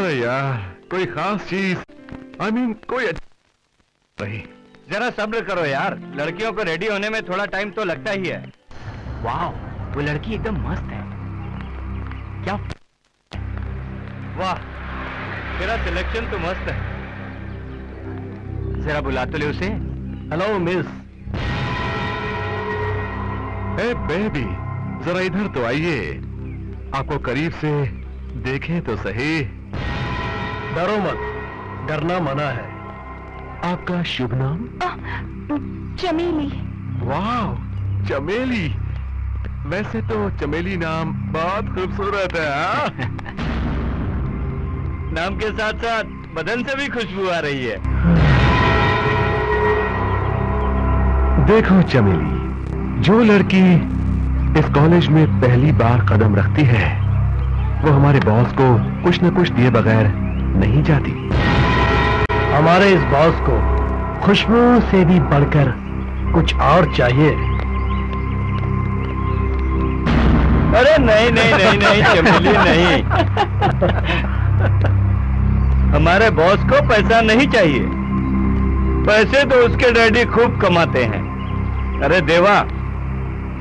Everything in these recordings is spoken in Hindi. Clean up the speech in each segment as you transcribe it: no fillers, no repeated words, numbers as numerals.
अरे यार, कोई खास चीज, I mean, कोई नहीं। जरा सब्र करो यार, लड़कियों को रेडी होने में थोड़ा टाइम तो लगता ही है। वाह, वो लड़की एकदम मस्त है। क्या? वाह, तेरा सिलेक्शन तो मस्त है। जरा बुला तो ले उसे। Hello miss. ए बेबी, जरा इधर तो आइए, आपको करीब से देखें तो सही। डरो मत, डरना मना है। आपका शुभ नाम? चमेली। वाह, चमेली। वैसे तो चमेली नाम बहुत खूबसूरत है। हाँ? नाम के साथ साथ बदन से भी खुशबू आ रही है। देखो चमेली, जो लड़की इस कॉलेज में पहली बार कदम रखती है, वो हमारे बॉस को कुछ न कुछ दिए बगैर नहीं जाती। हमारे इस बॉस को खुशबू से भी बढ़कर कुछ और चाहिए। अरे नहीं नहीं नहीं नहीं चमेली नहीं। हमारे बॉस को पैसा नहीं चाहिए, पैसे तो उसके डैडी खूब कमाते हैं। अरे देवा,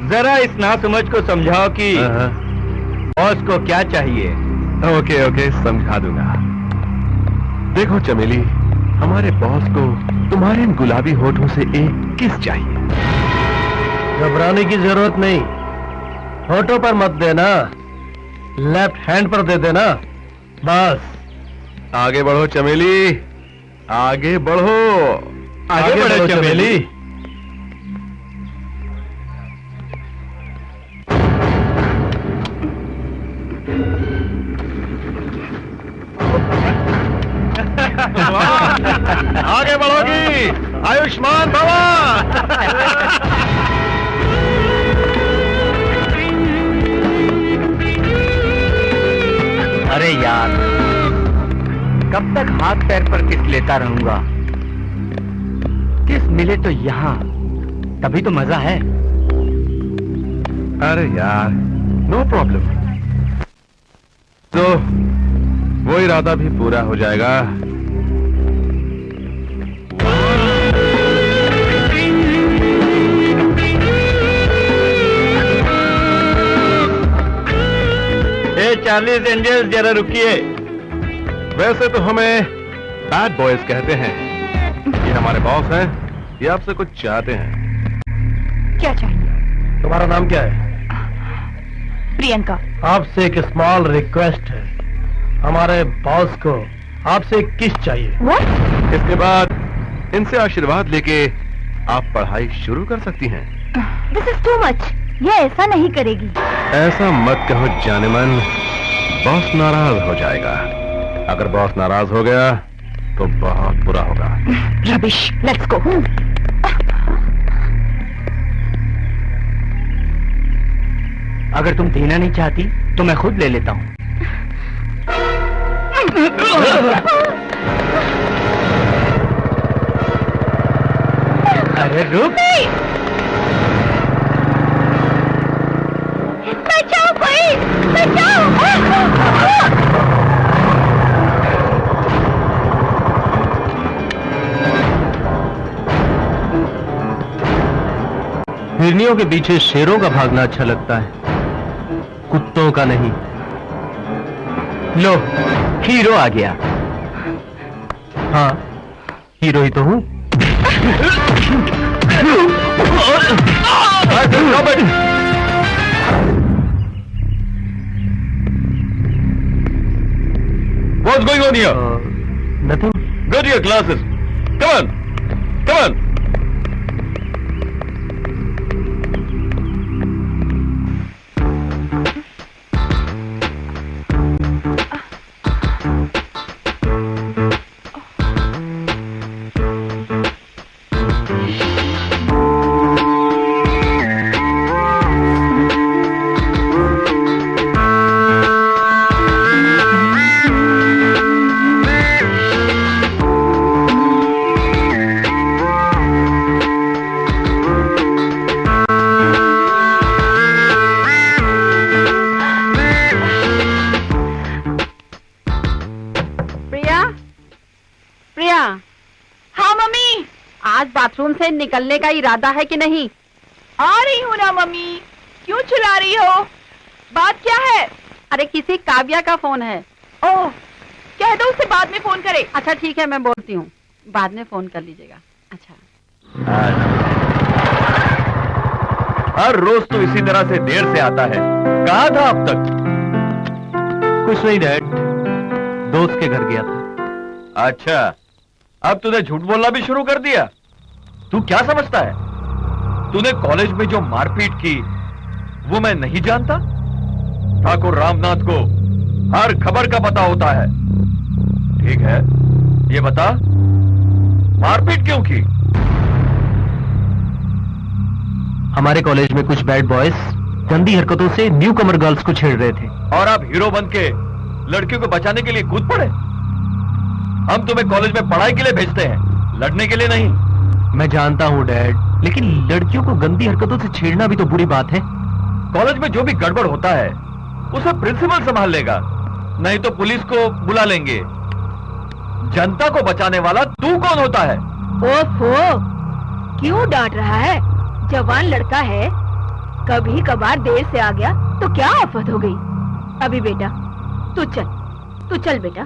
जरा इस नासमझ को समझाओ कि बॉस को क्या चाहिए। ओके ओके, समझा दूंगा। देखो चमेली, हमारे बॉस को तुम्हारे इन गुलाबी होठों से एक किस चाहिए। घबराने की जरूरत नहीं, होठों पर मत देना, लेफ्ट हैंड पर दे देना बस। आगे बढ़ो चमेली, आगे बढ़ो। आगे बढ़ो चमेली। आगे बढ़ोगी, आयुष्मान भवा। अरे यार, कब तक हाथ पैर पर किस लेता रहूंगा? किस मिले तो यहाँ, तभी तो मजा है। अरे यार, नो प्रॉब्लम। तो वो इरादा भी पूरा हो जाएगा। चार्लीज एंजल्स, जरा रुकिए। वैसे तो हमें बैड बॉयज कहते हैं। ये हमारे बॉस हैं, ये आपसे कुछ चाहते हैं। क्या चाहिए? तुम्हारा नाम क्या है? प्रियंका। आपसे एक स्मॉल रिक्वेस्ट है, हमारे बॉस को आपसे एक किस चाहिए। What? इसके बाद इनसे आशीर्वाद लेके आप पढ़ाई शुरू कर सकती हैं। This is too much. ये ऐसा नहीं करेगी। ऐसा मत कहो जाने मन, बॉस नाराज हो जाएगा। अगर बॉस नाराज हो गया तो बहुत बुरा होगा। Rubbish, let's go. अगर तुम देना नहीं चाहती तो मैं खुद ले लेता हूँ। अरे रुक। बचाओ कोई, बचाओ। हिरनियों के पीछे शेरों का भागना अच्छा लगता है, कुत्तों का नहीं। लो, हीरो आ गया। हाँ, हीरो ही तो हूँ। What's going on here? Nothing. Go to your classes. Come on. Come on. Mummy. आज बाथरूम से निकलने का इरादा है कि नहीं? आ रही हूँ ना मम्मी। क्यों चिल्ला रही हो? बात क्या है? अरे किसी काव्या का फोन है। ओह, कह दो उसे बाद में फोन करे। अच्छा ठीक है, मैं बोलती हूँ, बाद में फोन कर लीजिएगा। अच्छा। हर रोज तो इसी तरह से देर से आता है। कहाँ था अब तक? कुछ नहीं डैड, दोस्त के घर गया था। अच्छा, अब तूने झूठ बोलना भी शुरू कर दिया। तू क्या समझता है? तूने कॉलेज में जो मारपीट की वो मैं नहीं जानता? ठाकुर रामनाथ को हर खबर का पता होता है। ठीक है, ये बता मारपीट क्यों की? हमारे कॉलेज में कुछ बैड बॉयज गंदी हरकतों से न्यू कमर गर्ल्स को छेड़ रहे थे और आप हीरो बन के लड़कियों को बचाने के लिए कूद पड़े। हम तुम्हें कॉलेज में पढ़ाई के लिए भेजते हैं, लड़ने के लिए नहीं। मैं जानता हूँ डैड, लेकिन लड़कियों को गंदी हरकतों से छेड़ना भी तो बुरी बात है। कॉलेज में जो भी गड़बड़ होता है उसे प्रिंसिपल संभाल लेगा, नहीं तो पुलिस को बुला लेंगे। जनता को बचाने वाला तू कौन होता है? ओफो, क्यों डांट रहा है? जवान लड़का है, कभी कभार देर से आ गया तो क्या आफत हो गई। अभी बेटा तू चल बेटा।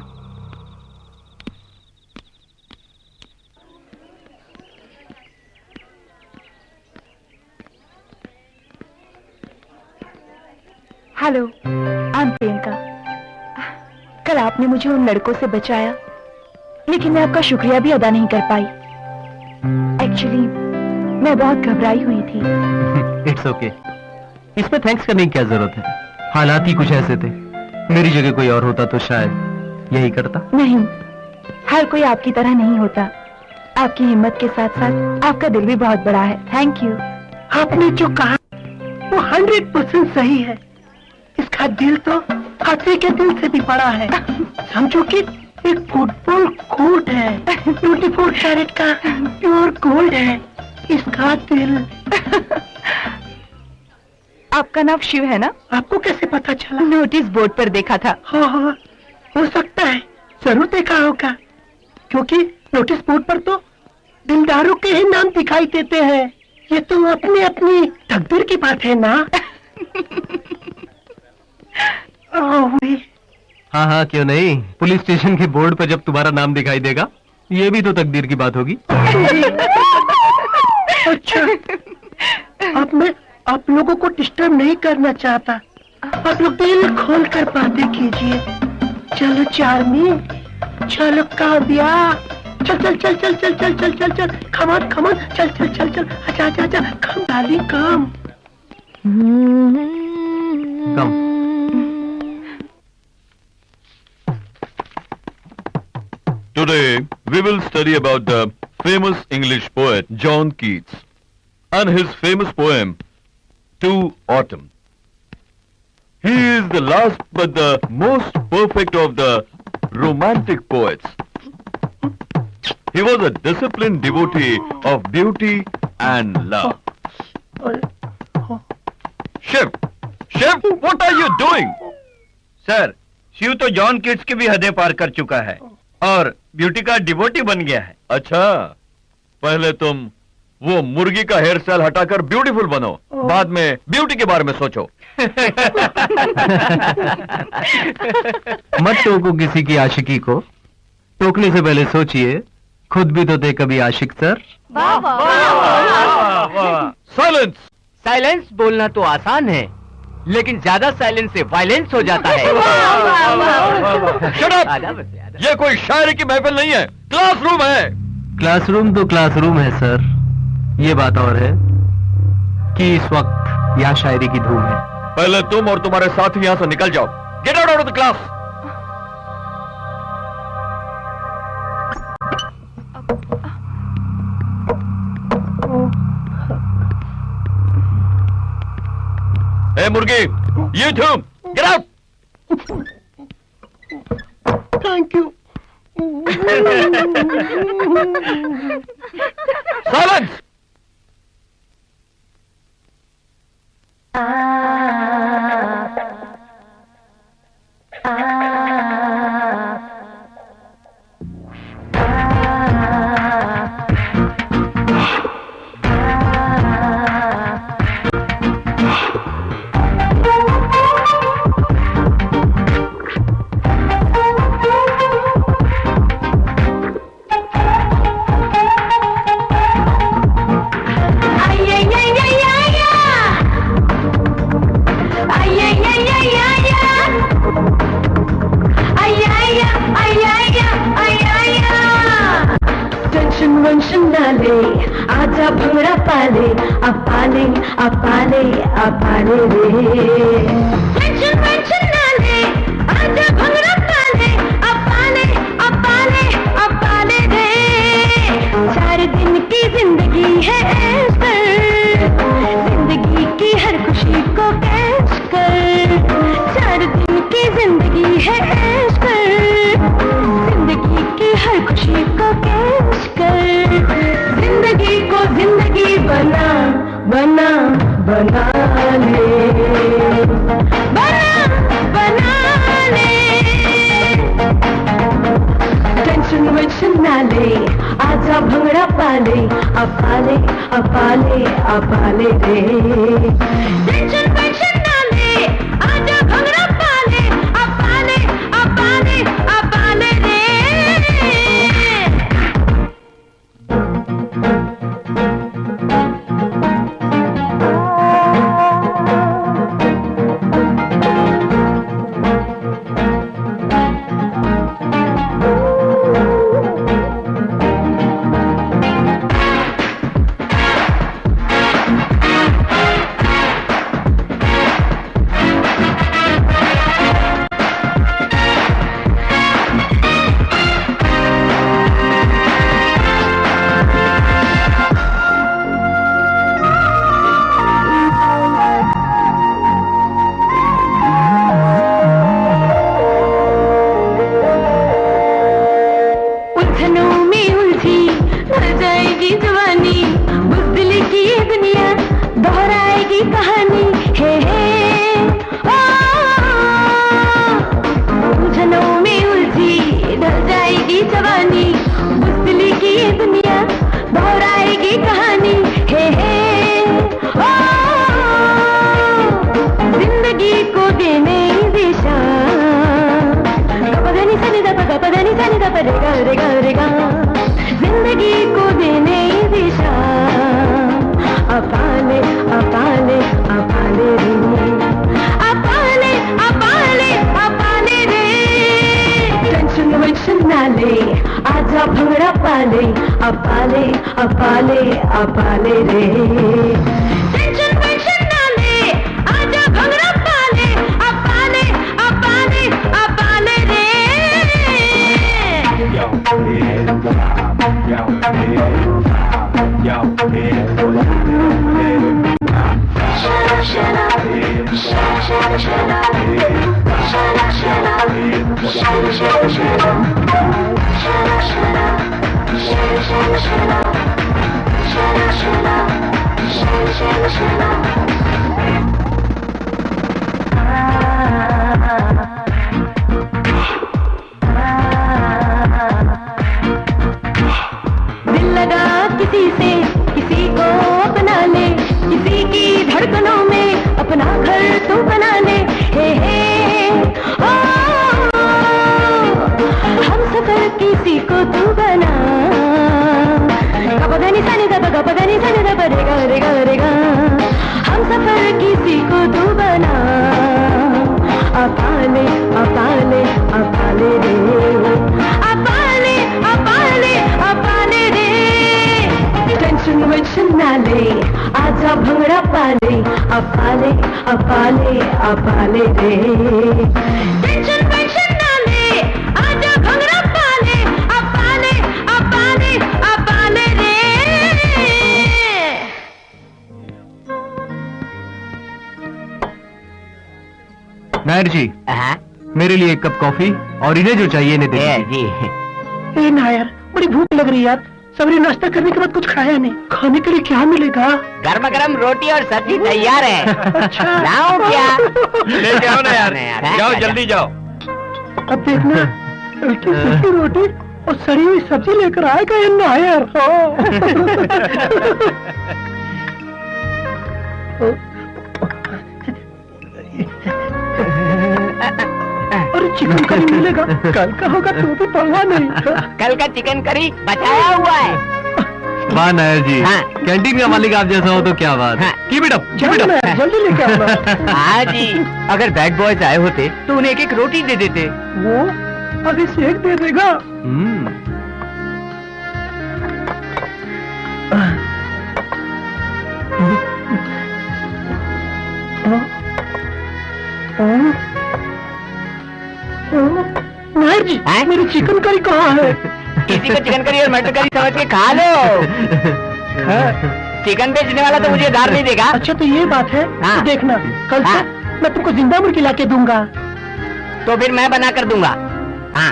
Hello, I am Priyanka. कल आपने मुझे उन लड़कों से बचाया, लेकिन मैं आपका शुक्रिया भी अदा नहीं कर पाई। एक्चुअली मैं बहुत घबराई हुई थी। इट्स ओके, इसमें थैंक्स करने की क्या जरूरत है? हालात ही कुछ ऐसे थे। मेरी जगह कोई और होता तो शायद यही करता। नहीं, हर कोई आपकी तरह नहीं होता। आपकी हिम्मत के साथ साथ आपका दिल भी बहुत बड़ा है। Thank you. आपने जो कहा वो 100% सही है। इसका दिल तो हाथी के दिल से भी बड़ा है। समझो कि एक फुटबॉल कोर्ट है, 24 कैरेट का प्योर गोल्ड है इसका दिल। आपका नाम शिव है ना? आपको कैसे पता चला? नोटिस बोर्ड पर देखा था। हाँ, हो सकता है, जरूर देखा होगा, क्योंकि नोटिस बोर्ड पर तो दिलदारों के ही नाम दिखाई देते हैं। ये तो अपनी अपनी तकदीर की बात है ना। हाँ हाँ, क्यों नहीं। पुलिस स्टेशन के बोर्ड पर जब तुम्हारा नाम दिखाई देगा, ये भी तो तकदीर की बात होगी। अच्छा, अब मैं आप लोगों को डिस्टर्ब नहीं करना चाहता। आप लोग दिल खोल कर बातें कीजिए। चलो चार्मी, चलो काव्या, चल चल चल चल चल चल चल चल चल, कम चल चल चल चल, अच्छा अच्छा अच्छा, कम डाली कम। Today we will study about the famous English poet John Keats and his famous poem To Autumn. He is the last but the most perfect of the romantic poets. He was a disciplined devotee of beauty and love. Shiv, what are you doing? Sir, Shiv तो जॉन किट्स की भी हदें पार कर चुका है और ब्यूटी का डिवोटी बन गया है। अच्छा, पहले तुम वो मुर्गी का हेयर स्टाइल हटाकर ब्यूटीफुल बनो, बाद में ब्यूटी के बारे में सोचो। मत टोको किसी की आशिकी को, टोकने से पहले सोचिए खुद भी तो थे कभी आशिक सर। साइलेंस। साइलेंस बोलना तो आसान है, लेकिन ज्यादा साइलेंस से वायलेंस हो जाता है। Shut up! ये कोई शायरी की महफिल नहीं है, क्लासरूम है। क्लासरूम तो क्लासरूम है सर, ये बात और है कि इस वक्त यहाँ शायरी की धूम है। पहले तुम और तुम्हारे साथी यहाँ से निकल जाओ। Get out of the class. ए मुर्गी, you too, get out! Thank you. Silence! ना ले, आजा भंगड़ा पाले, अब पाले अब पाले अब पाले रे। टेंशन वेंशन ना ले, आजा भंगड़ा पाले, अब पाले अब पाले अब पाले रे। 4 दिन की जिंदगी है ऐश कर, जिंदगी की हर खुशी को कैश कर। 4 दिन की जिंदगी है ऐश कर, जिंदगी की हर खुशी को कैश कर। जिंदगी को जिंदगी बना बना बना ले, बना बना ले। टेंशन वेंशन ना ले, आजा भंगड़ा पाले, अब पाले अब पाले अब पाले रे। टेंशन वेंशन ना ले, आजा भंगड़ा पाले, अब पाले अब पाले अब पाले रे। जिंदगी को देने दिशा, अपाले अपाले अपाले रे, अपाले अपाले अपाले रे। टेंशन वेंशन ना ले, आजा भंगड़ा पाले, अपाले अपाले अपाले रे। टेंशन वेंशन ना ले, आजा भंगड़ा पाले, अपाले अपाले अपाले रे। दिल लगा किसी से, किसी को अपना ले, किसी की धड़कनों में अपना घर तू बना ले। हे ओ, हम सफर किसी को तू बना, गपदनी सनी गपदनी सनी रेगा रेगा रेगा। हम सफर किसी को तू बना, अपाले अपाले अपाले रे, अपाले अपाले अपाले रे। टेंशन वेंशन ना ले, आजा भंगड़ा पाले, अपाले अपाले अपाले रे। टेंशन वेंशन ना ले, आजा भंगड़ा पाले, अपाले अपाले अपाले रे। नायर जी, मेरे लिए 1 कप कॉफी और इन्हें जो चाहिए इन्हें दे जी। ए नायर, बड़ी भूख लग रही है यार। सवेरे नाश्ता करने के बाद कुछ खाया नहीं, खाने के लिए क्या मिलेगा? गर्मा गर्म रोटी और सब्जी तैयार है। अच्छा लाऊं क्या? ले जाओ ना यार, जाओ जल्दी जाओ। अब देखना, हल्की सूखी रोटी और सड़ी हुई सब्जी लेकर आएगा ये नायर। और चिकन करी मिलेगा, कल का होगा तो भी परवाह नहीं। कल का चिकन करी बचाया हुआ है। वाह नायर जी, हाँ। कैंटीन का मालिक आप जैसा हो तो क्या बात। हाँ। Keep it up, keep it चलो अप। नायर, जल्दी लेके आना। हाँ जी, अगर बैड बॉयज आए होते तो उन्हें 1-1 रोटी दे देते। वो अभी सेक दे देगा। नायर जी, मेरी चिकन करी कहाँ है? किसी को चिकन करी और मटर करी समझ के खा लो। चिकन बेचने वाला तो मुझे उधार नहीं देगा। अच्छा तो ये बात है। हाँ। तो देखना कल से मैं तुमको जिंदा मुर्गी ला के दूंगा। तो फिर मैं बना कर दूंगा। हाँ,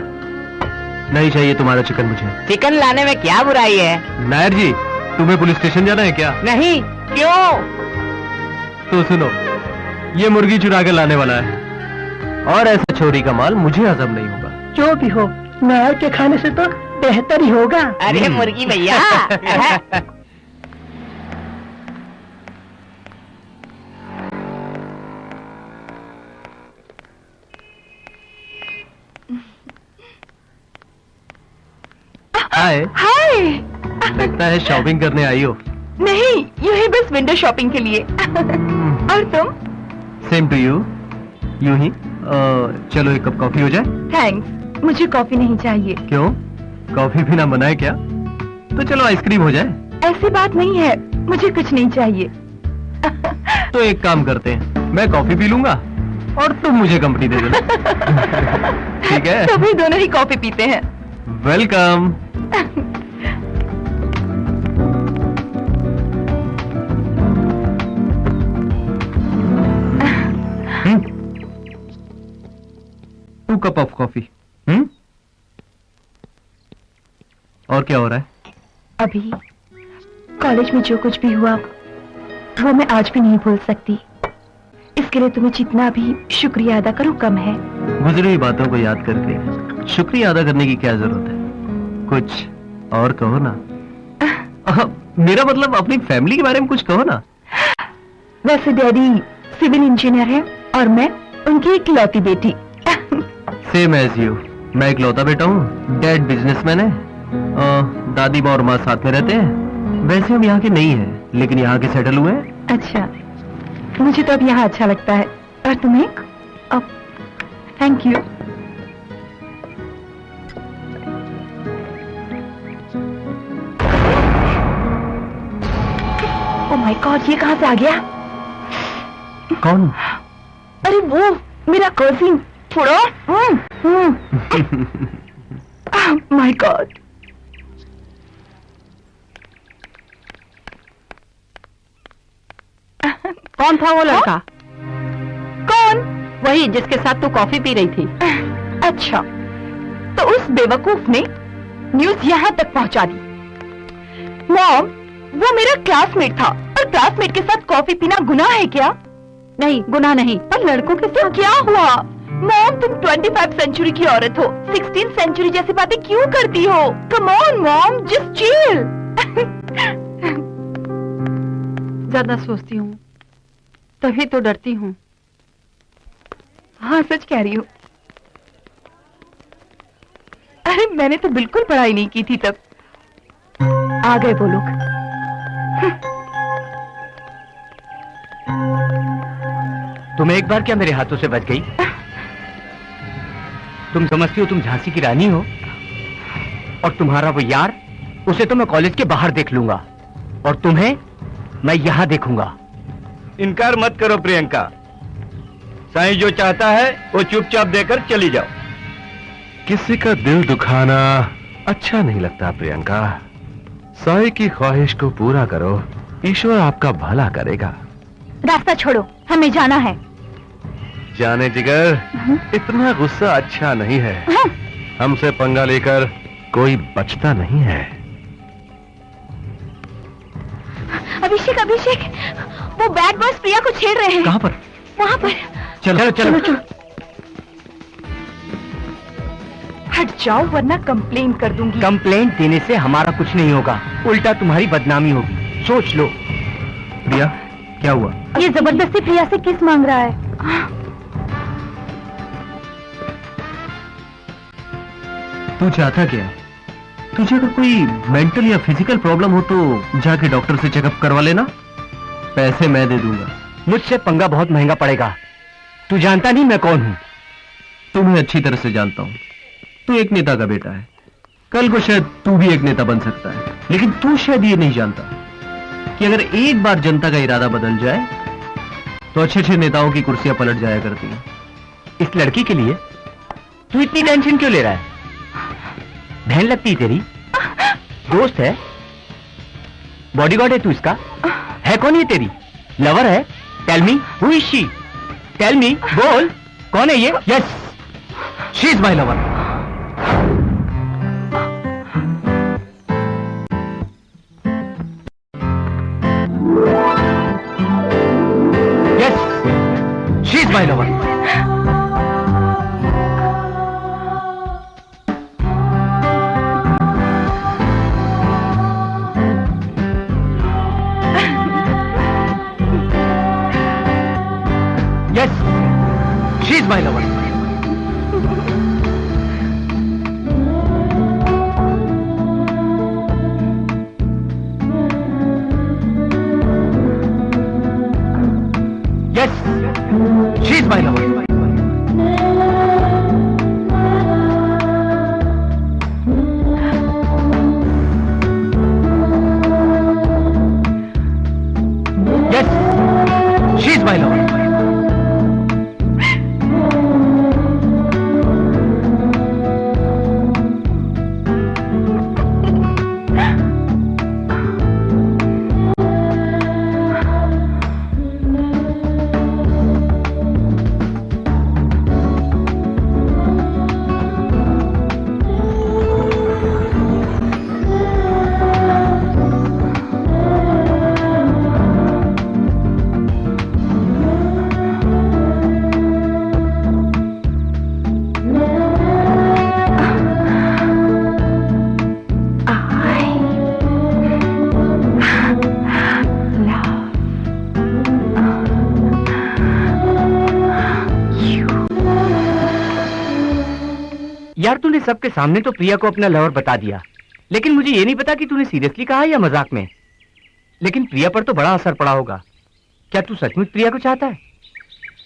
नहीं चाहिए तुम्हारा चिकन मुझे। चिकन लाने में क्या बुराई है? नायर जी, तुम्हें पुलिस स्टेशन जाना है क्या? नहीं, क्यों? तो सुनो, ये मुर्गी चुरा के लाने वाला है और ऐसा चोरी का माल मुझे हजम नहीं होगा। जो भी हो, नायर के खाने से तो बेहतर ही होगा। अरे मुर्गी भैया। हाय। हाय। लगता है शॉपिंग करने आई हो। नहीं, यूं ही बस विंडो शॉपिंग के लिए। और तुम? Same to you. यूं ही। चलो एक कप कॉफी हो जाए। थैंक्स, मुझे कॉफी नहीं चाहिए। क्यों? कॉफी पीना मना है क्या? तो चलो आइसक्रीम हो जाए। ऐसी बात नहीं है, मुझे कुछ नहीं चाहिए। तो एक काम करते हैं, मैं कॉफी पी लूंगा और तुम मुझे कंपनी दे देना। ठीक है? तो भी दोनों ही कॉफी पीते हैं। Welcome. Two cup of coffee. और क्या हो रहा है? अभी कॉलेज में जो कुछ भी हुआ वो मैं आज भी नहीं भूल सकती। इसके लिए तुम्हें जितना भी शुक्रिया अदा करूं कम है। गुजरी हुई बातों को याद करके शुक्रिया अदा करने की क्या जरूरत है? कुछ और कहो ना। मेरा मतलब अपनी फैमिली के बारे में कुछ कहो ना। वैसे डैडी सिविल इंजीनियर है और मैं उनकी इकलौती बेटी। Same as you. मैं इकलौता बेटा हूँ, डैड बिजनेसमैन है, दादी माँ और माँ साथ में रहते हैं। वैसे हम यहाँ के नहीं हैं, लेकिन यहाँ के सेटल हुए हैं। अच्छा, मुझे तो अब यहाँ अच्छा लगता है। और तुम्हें? अब thank you. Oh my God, ये कहाँ से आ गया? कौन? अरे वो मेरा कजिन। छोड़ो। My God. कौन था वो लड़का? कौन? वही जिसके साथ तू कॉफी पी रही थी। अच्छा, तो उस बेवकूफ ने न्यूज यहाँ तक पहुँचा दी। मॉम, वो मेरा क्लासमेट था और क्लासमेट के साथ कॉफी पीना गुनाह है क्या? नहीं, गुनाह नहीं। और लड़कों के साथ क्या हुआ? मॉम, तुम 25 सेंचुरी की औरत हो, 16 सेंचुरी जैसी बातें क्यों करती हो? Come on mom, just chill. ज्यादा सोचती हूँ तभी तो डरती हूँ। हाँ, सच कह रही हूँ। अरे मैंने तो बिल्कुल पढ़ाई नहीं की थी तब। आ गए वो लोग। तुम एक बार क्या मेरे हाथों से बच गई? तुम समझती हो तुम झांसी की रानी हो? और तुम्हारा वो यार, उसे तो मैं कॉलेज के बाहर देख लूंगा और तुम्हें मैं यहां देखूंगा। इनकार मत करो प्रियंका। साईं जो चाहता है वो चुपचाप देकर चली जाओ। किसी का दिल दुखाना अच्छा नहीं लगता प्रियंका। साईं की ख्वाहिश को पूरा करो, ईश्वर आपका भला करेगा। रास्ता छोड़ो, हमें जाना है। जाने जिगर, इतना गुस्सा अच्छा नहीं है। हमसे पंगा लेकर कोई बचता नहीं है। अभिषेक, अभिषेक, वो बैड बॉयज प्रिया को छेड़ रहे हैं। कहाँ पर? वहाँ पर। चलो चलो चलो। हट जाओ वरना कंप्लेन कर दूंगी। कंप्लेंट देने से हमारा कुछ नहीं होगा, उल्टा तुम्हारी बदनामी होगी। सोच लो। प्रिया, क्या हुआ? ये जबरदस्ती प्रिया से किस मांग रहा है? तू चाहता क्या है? तुझे अगर कोई मेंटल या फिजिकल प्रॉब्लम हो तो जाके डॉक्टर से चेकअप करवा लेना। पैसे मैं दे दूंगा। मुझसे पंगा बहुत महंगा पड़ेगा। तू जानता नहीं मैं कौन हूं। तुम्हें अच्छी तरह से जानता हूं। तू एक नेता का बेटा है। कल को शायद तू भी एक नेता बन सकता है, लेकिन तू शायद ये नहीं जानता कि अगर एक बार जनता का इरादा बदल जाए तो अच्छे अच्छे नेताओं की कुर्सियां पलट जाया करती हैं। इस लड़की के लिए तू इतनी टेंशन क्यों ले रहा है? बहन लगती है तेरी, दोस्त है, बॉडीगार्ड है तू इसका। है कौन ये तेरी? लवर है? Tell me who is she? Tell me, बोल कौन है ये? Yes, she is my lover. Yes, she is my lover. Yes, she's my lover. Yes, she's my lover. Yes, she's my lover. यार तूने सबके सामने तो प्रिया को अपना लवर बता दिया, लेकिन मुझे ये नहीं पता कि तूने सीरियसली कहा या मजाक में। लेकिन प्रिया पर तो बड़ा असर पड़ा होगा। क्या तू सचमुच प्रिया को चाहता है?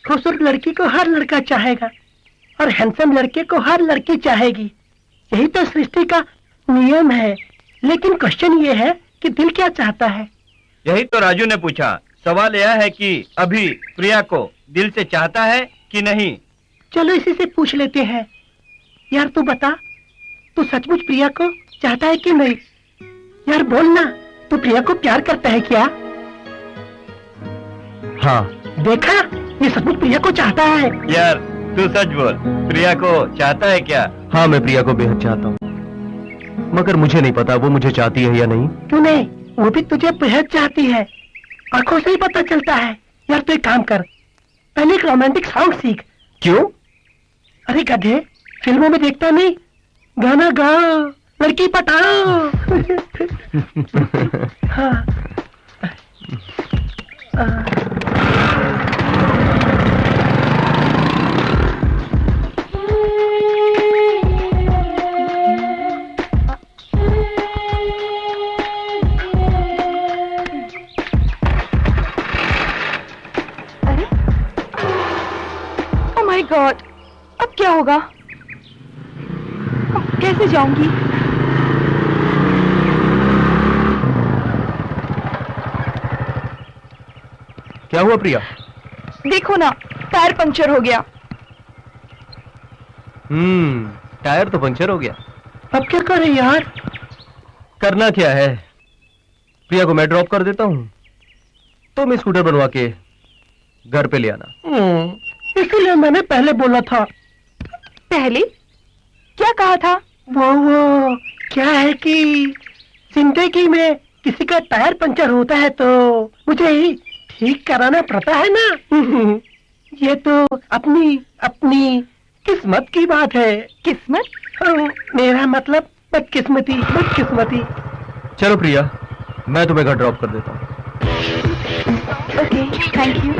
खूबसूरत लड़की को हर लड़का चाहेगा और हैंडसम लड़के को हर लड़की चाहेगी। यही तो सृष्टि का नियम है। लेकिन क्वेश्चन ये है कि दिल क्या चाहता है? यही तो राजू ने पूछा। सवाल यह है कि अभी प्रिया को दिल से चाहता है कि नहीं। चलो इसी से पूछ लेते हैं। यार तू बता, तू सचमुच प्रिया को चाहता है कि नहीं? यार बोलना, तू प्रिया को प्यार करता है क्या? हाँ। देखा, ये सचमुच प्रिया को चाहता है। यार तू सच बोल, प्रिया को चाहता है क्या? हाँ, मैं प्रिया को बेहद चाहता हूँ, मगर मुझे नहीं पता वो मुझे चाहती है या नहीं। क्यों नहीं, वो भी तुझे बेहद चाहती है, आंखों से ही पता चलता है। यार तू एक काम कर, पहले एक रोमांटिक सॉन्ग सीख। क्यों? अरे गधे, फिल्मों में देखता नहीं, गाना गाओ, लड़की पटाओ। हाँ। अरे, ओह माय गॉड, अब क्या होगा? कैसे जाऊंगी? क्या हुआ प्रिया? देखो ना, टायर पंक्चर हो गया। टायर तो पंक्चर हो गया। अब क्या करें यार? करना क्या है, प्रिया को मैं ड्रॉप कर देता हूँ, तुम स्कूटर बनवा के घर पे ले आना। इसीलिए मैंने पहले बोला था। पहले क्या कहा था? वो क्या है कि जिंदगी में किसी का टायर पंचर होता है तो मुझे ही ठीक कराना पड़ता है ना। ये तो अपनी अपनी किस्मत की बात है। किस्मत? मेरा मतलब बदकिस्मती, बदकिस्मती। चलो प्रिया, मैं तुम्हें घर ड्रॉप कर देता हूँ। Okay, thank you.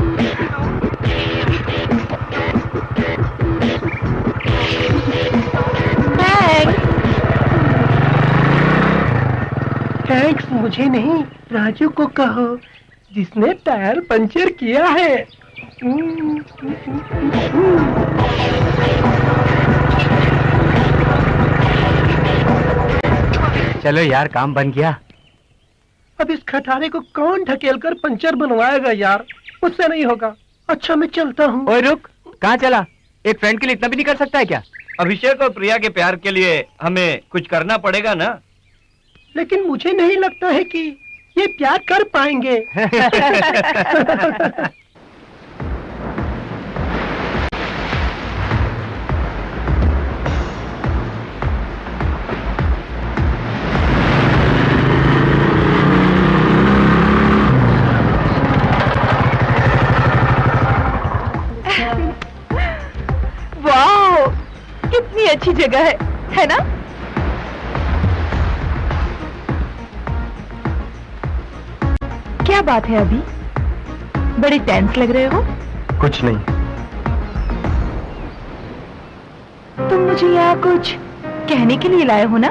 थैंक्स मुझे नहीं, राजू को कहो, जिसने टायर पंचर किया है। चलो यार, काम बन गया। अब इस खटारे को कौन ढकेलकर पंचर बनवाएगा यार? मुझसे नहीं होगा। अच्छा मैं चलता हूँ। ओए रुक, कहाँ चला? एक फ्रेंड के लिए इतना भी नहीं कर सकता है क्या? अभिषेक और प्रिया के प्यार के लिए हमें कुछ करना पड़ेगा ना। लेकिन मुझे नहीं लगता है कि ये प्यार कर पाएंगे। वाह, कितनी अच्छी जगह है ना? क्या बात है अभी? बड़े टेंस लग रहे हो। कुछ नहीं। तुम मुझे यहाँ कुछ कहने के लिए लाए हो ना?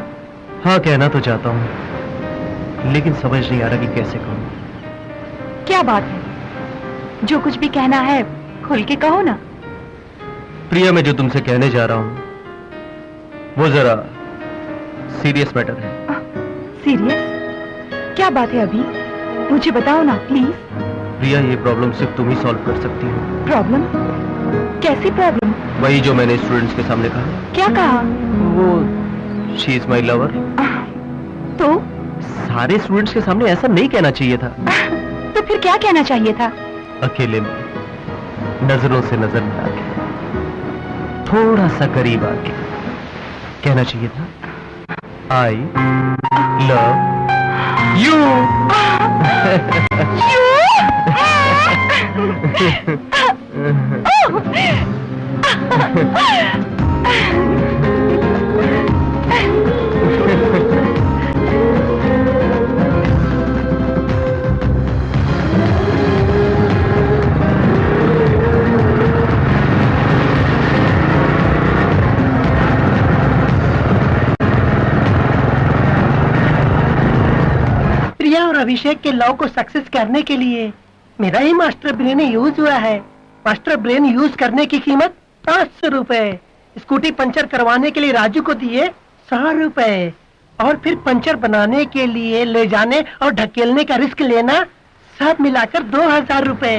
हाँ, कहना तो चाहता हूँ, लेकिन समझ नहीं आ रहा कि कैसे कहूँ। क्या बात है? जो कुछ भी कहना है खुल के कहो ना। प्रिया, मैं जो तुमसे कहने जा रहा हूँ वो जरा सीरियस मैटर है। सीरियस? क्या बात है अभी? मुझे बताओ ना प्लीज। प्रिया, ये प्रॉब्लम सिर्फ तुम ही सॉल्व कर सकती हो। प्रॉब्लम? कैसी प्रॉब्लम? वही जो मैंने स्टूडेंट्स के सामने कहा। क्या कहा? वो शी इज माई लवर। तो सारे स्टूडेंट्स के सामने ऐसा नहीं कहना चाहिए था। तो फिर क्या कहना चाहिए था? अकेले में, नजरों से नजर मिला के, थोड़ा सा करीब आके कहना चाहिए था, आई लव यू। प्रिया और अभिषेक के लव को सक्सेस करने के लिए मेरा ही मास्टर ब्रेन यूज हुआ है। मास्टर ब्रेन यूज करने की कीमत 500 रुपए। स्कूटी पंचर करवाने के लिए राजू को दिए 100 रुपए, और फिर पंचर बनाने के लिए ले जाने और ढकेलने का रिस्क लेना, सब मिलाकर 2000 रुपए।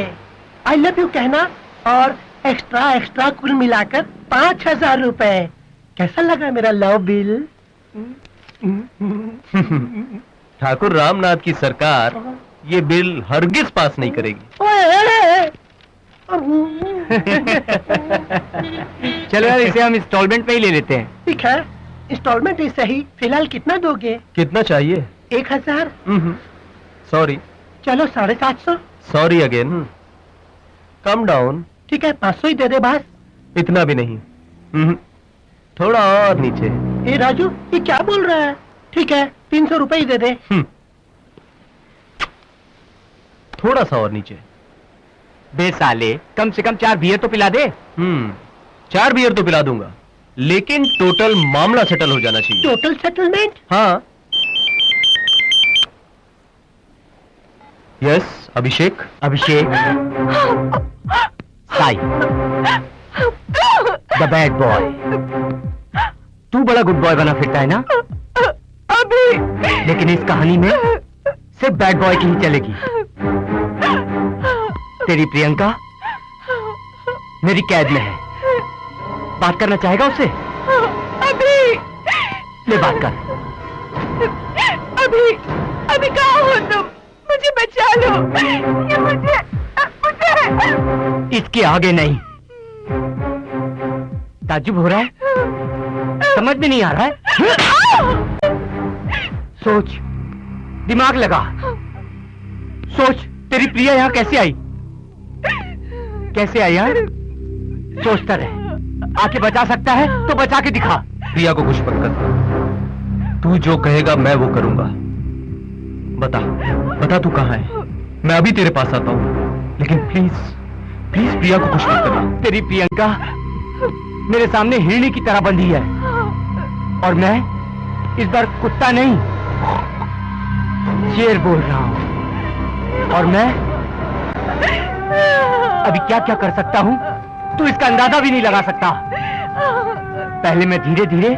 आई लव यू कहना और एक्स्ट्रा एक्स्ट्रा कुल मिलाकर 5000 रुपए। कैसा लगा मेरा लव बिल? ठाकुर रामनाथ की सरकार ये बिल हरगिज पास नहीं करेगी। चलो यार, इसे हम इंस्टॉलमेंट में ही ले लेते हैं। ठीक है, इंस्टॉलमेंट ही सही। फिलहाल कितना दोगे? कितना चाहिए? 1000। सॉरी। चलो 750। Sorry again. Come down. ठीक है, 500 ही दे दे बस। इतना भी नहीं। थोड़ा और नीचे। ए राजू, ये क्या बोल रहा है? ठीक है, 300 रुपए ही दे दे। थोड़ा सा और नीचे। बे साले, कम से कम 4 बियर तो पिला दे। 4 बियर तो पिला दूंगा, लेकिन टोटल मामला सेटल हो जाना चाहिए। Total settlement? हाँ। Yes Abhishek. Abhishek Sai, the bad boy. तू बड़ा गुड बॉय बना फिरता है ना अभी, लेकिन इस कहानी में सिर्फ बैड बॉय की ही चलेगी। तेरी प्रियंका मेरी कैद में है। बात करना चाहेगा उससे? अभी ले बात कर। अभी कहाँ हो तुम? मुझे बचा लो। ये मुझे इसके आगे नहीं। ताज्जुब हो रहा है? समझ में नहीं आ रहा है? सोच, दिमाग लगा, सोच। तेरी प्रिया यहाँ कैसे आई? कैसे आई यार? सोचता रहे। आके बचा सकता है तो बचा के दिखा। प्रिया को कुछ मत कर। तू जो कहेगा मैं वो करूंगा। बता तू कहाँ है? मैं अभी तेरे पास आता हूँ, लेकिन प्लीज प्लीज प्रिया को कुछ मत करना। तेरी प्रियंका मेरे सामने हिरणी की तरह बंधी है, और मैं इस बार कुत्ता नहीं शेर बोल रहा हूँ। और मैं अभी क्या क्या कर सकता हूँ तू इसका अंदाजा भी नहीं लगा सकता। पहले मैं धीरे धीरे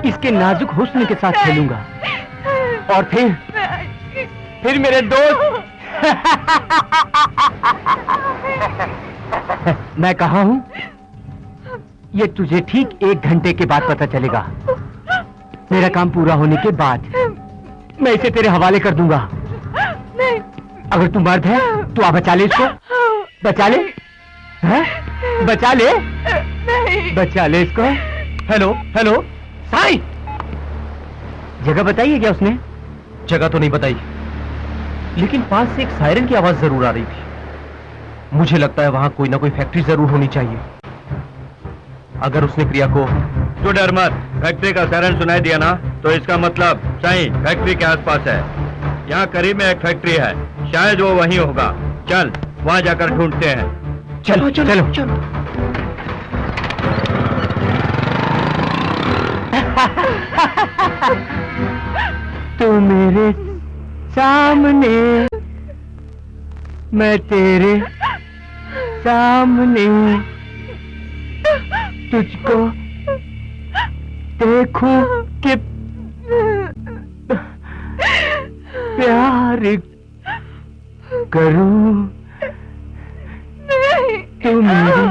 इसके नाजुक हुस्न के साथ खेलूंगा, और फिर मेरे दोस्त मैं कहाँ हूँ? ये तुझे ठीक 1 घंटे के बाद पता चलेगा। मेरा काम पूरा होने के बाद मैं इसे तेरे हवाले कर दूंगा। नहीं। अगर तू मर्द है तो आ बचा ले इसको, बचा ले, है? बचा ले, नहीं। बचा ले इसको। हेलो हेलो साईं, जगह बताई है क्या उसने? जगह तो नहीं बताई, लेकिन पास से एक सायरन की आवाज जरूर आ रही थी। मुझे लगता है वहां कोई ना कोई फैक्ट्री जरूर होनी चाहिए। अगर उसने प्रिया को... तू डर मत, फैक्ट्री का सायरन सुनाई दिया ना तो इसका मतलब साईं फैक्ट्री के आसपास है। यहाँ करीब में एक फैक्ट्री है, शायद वो वहीं होगा। चल वहाँ जाकर ढूंढते हैं। चलो चलो चलो। तू मेरे सामने, मैं तेरे सामने, तुझको देखूं कि प्यार करूं। तू मेरी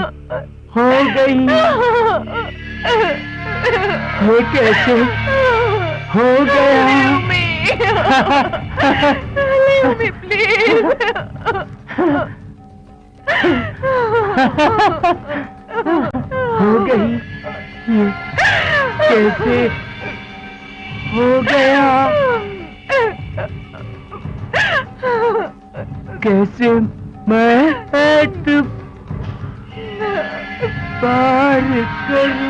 हो गई, ये कैसे हो गया? Leave me, please. हो गई, ये कैसे हो गया? कैसे मैं पार करूं?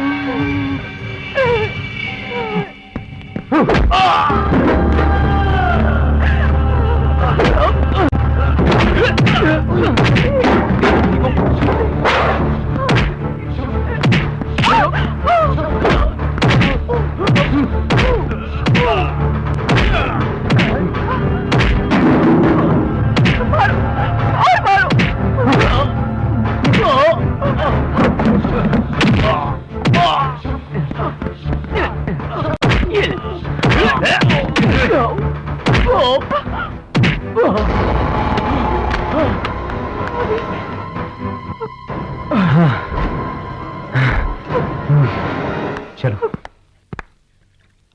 चलो।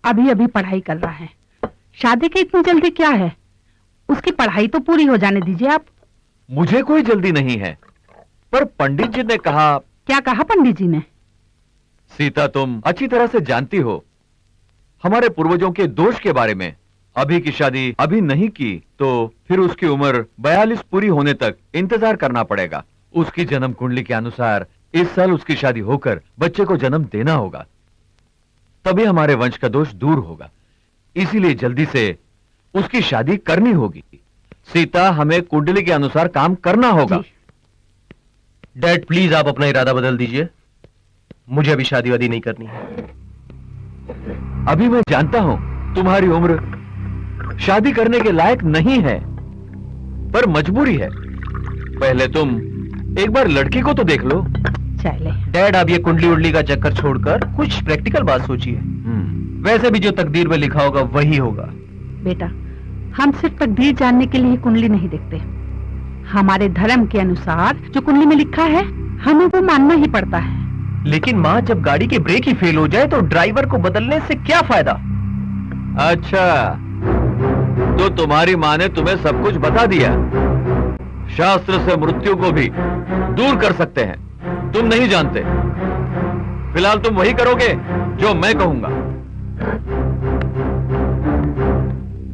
अभी अभी पढ़ाई कर रहा है, शादी की इतनी जल्दी क्या है? उसकी पढ़ाई तो पूरी हो जाने दीजिए आप। मुझे कोई जल्दी नहीं है, पर पंडित जी ने कहा... क्या कहा पंडित जी ने? सीता, तुम अच्छी तरह से जानती हो हमारे पूर्वजों के दोष के बारे में। अभी की शादी अभी नहीं की तो फिर उसकी उम्र 42 पूरी होने तक इंतजार करना पड़ेगा। उसकी जन्म कुंडली के अनुसार इस साल उसकी शादी होकर बच्चे को जन्म देना होगा, तभी हमारे वंश का दोष दूर होगा। इसीलिए जल्दी से उसकी शादी करनी होगी। सीता, हमें कुंडली के अनुसार काम करना होगा। डैड प्लीज आप अपना इरादा बदल दीजिए, मुझे अभी शादी वादी नहीं करनी है। अभी मैं जानता हूं तुम्हारी उम्र शादी करने के लायक नहीं है, पर मजबूरी है। पहले तुम एक बार लड़की को तो देख लो। चले डैड, आप ये कुंडली उंडली का चक्कर छोड़कर कुछ प्रैक्टिकल बात सोचिए। वैसे भी जो तकदीर में लिखा होगा वही होगा। बेटा, हम सिर्फ तकदीर जानने के लिए कुंडली नहीं देखते। हमारे धर्म के अनुसार जो कुंडली में लिखा है हमें वो मानना ही पड़ता है। लेकिन माँ, जब गाड़ी की ब्रेक ही फेल हो जाए तो ड्राइवर को बदलने से क्या फायदा? अच्छा, तो तुम्हारी माँ ने तुम्हें सब कुछ बता दिया। शास्त्र से मृत्यु को भी दूर कर सकते हैं, तुम नहीं जानते। फिलहाल तुम वही करोगे जो मैं कहूंगा।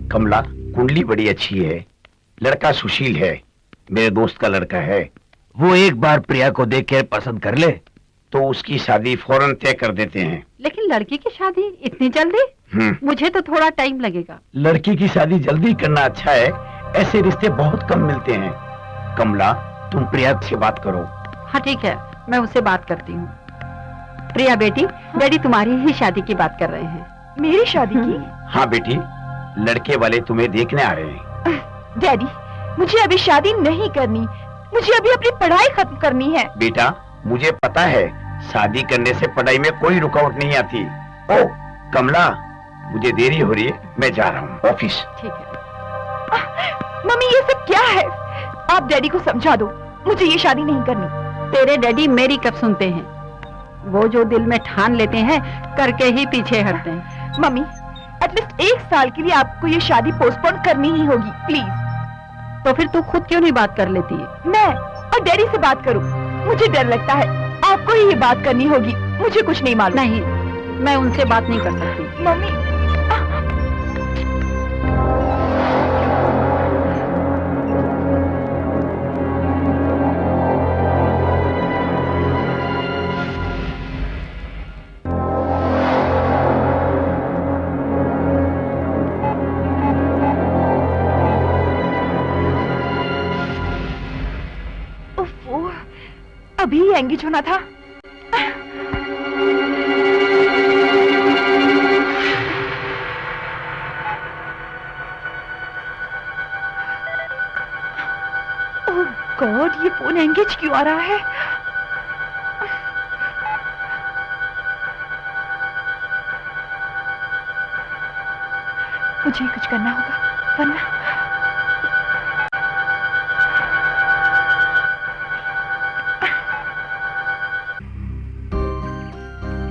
कमला, कुंडली बड़ी अच्छी है, लड़का सुशील है, मेरे दोस्त का लड़का है। वो एक बार प्रिया को देख के पसंद कर ले तो उसकी शादी फौरन तय कर देते हैं। लेकिन लड़की की शादी इतनी जल्दी? मुझे तो थोड़ा टाइम लगेगा। लड़की की शादी जल्दी करना अच्छा है, ऐसे रिश्ते बहुत कम मिलते हैं। कमला, तुम प्रिया से बात करो। हाँ ठीक है, मैं उससे बात करती हूँ। प्रिया बेटी, डैडी तुम्हारी ही शादी की बात कर रहे हैं। मेरी शादी की? हाँ बेटी, लड़के वाले तुम्हें देखने आ रहे हैं। डैडी, मुझे अभी शादी नहीं करनी, मुझे अभी अपनी पढ़ाई खत्म करनी है। बेटा, मुझे पता है शादी करने से पढ़ाई में कोई रुकावट नहीं आती। ओ कमला, मुझे देरी हो रही है, मैं जा रहा हूँ ऑफिस। ठीक है। मम्मी, ये सब क्या है? आप डैडी को समझा दो, मुझे ये शादी नहीं करनी। तेरे डैडी मेरी कब सुनते हैं? वो जो दिल में ठान लेते हैं करके ही पीछे हटते हैं। मम्मी, एटलीस्ट 1 साल के लिए आपको ये शादी पोस्टपोन करनी ही होगी, प्लीज। तो फिर तू खुद क्यों नहीं बात कर लेती है? मैं और डैडी से बात करूं? मुझे डर लगता है। आपको ही ये बात करनी होगी, मुझे कुछ नहीं मालूम। नहीं, मैं उनसे बात नहीं कर सकती। मम्मी, अभी एंगेज होना था। ओह गॉड, ये फोन एंगेज क्यों आ रहा है? मुझे कुछ करना होगा वरना।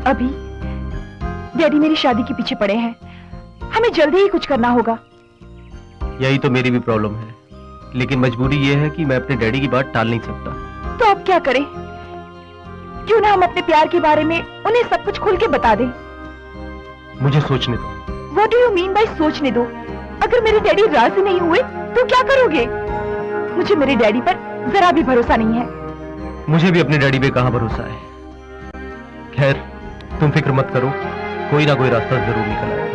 अभी डैडी मेरी शादी के पीछे पड़े हैं, हमें जल्दी ही कुछ करना होगा। यही तो मेरी भी प्रॉब्लम है, लेकिन मजबूरी ये है कि मैं अपने डैडी की बात टाल नहीं सकता। तो अब क्या करें? क्यों ना हम अपने प्यार के बारे में उन्हें सब कुछ खुल के बता दें। मुझे सोचने दो। What do you mean by सोचने दो? अगर मेरे डैडी राजी नहीं हुए तो क्या करोगे? मुझे मेरे डैडी पर जरा भी भरोसा नहीं है। मुझे भी अपने डैडी पे कहाँ भरोसा है। खैर, तुम फिक्र मत करो, कोई ना कोई रास्ता जरूर निकल आएगा।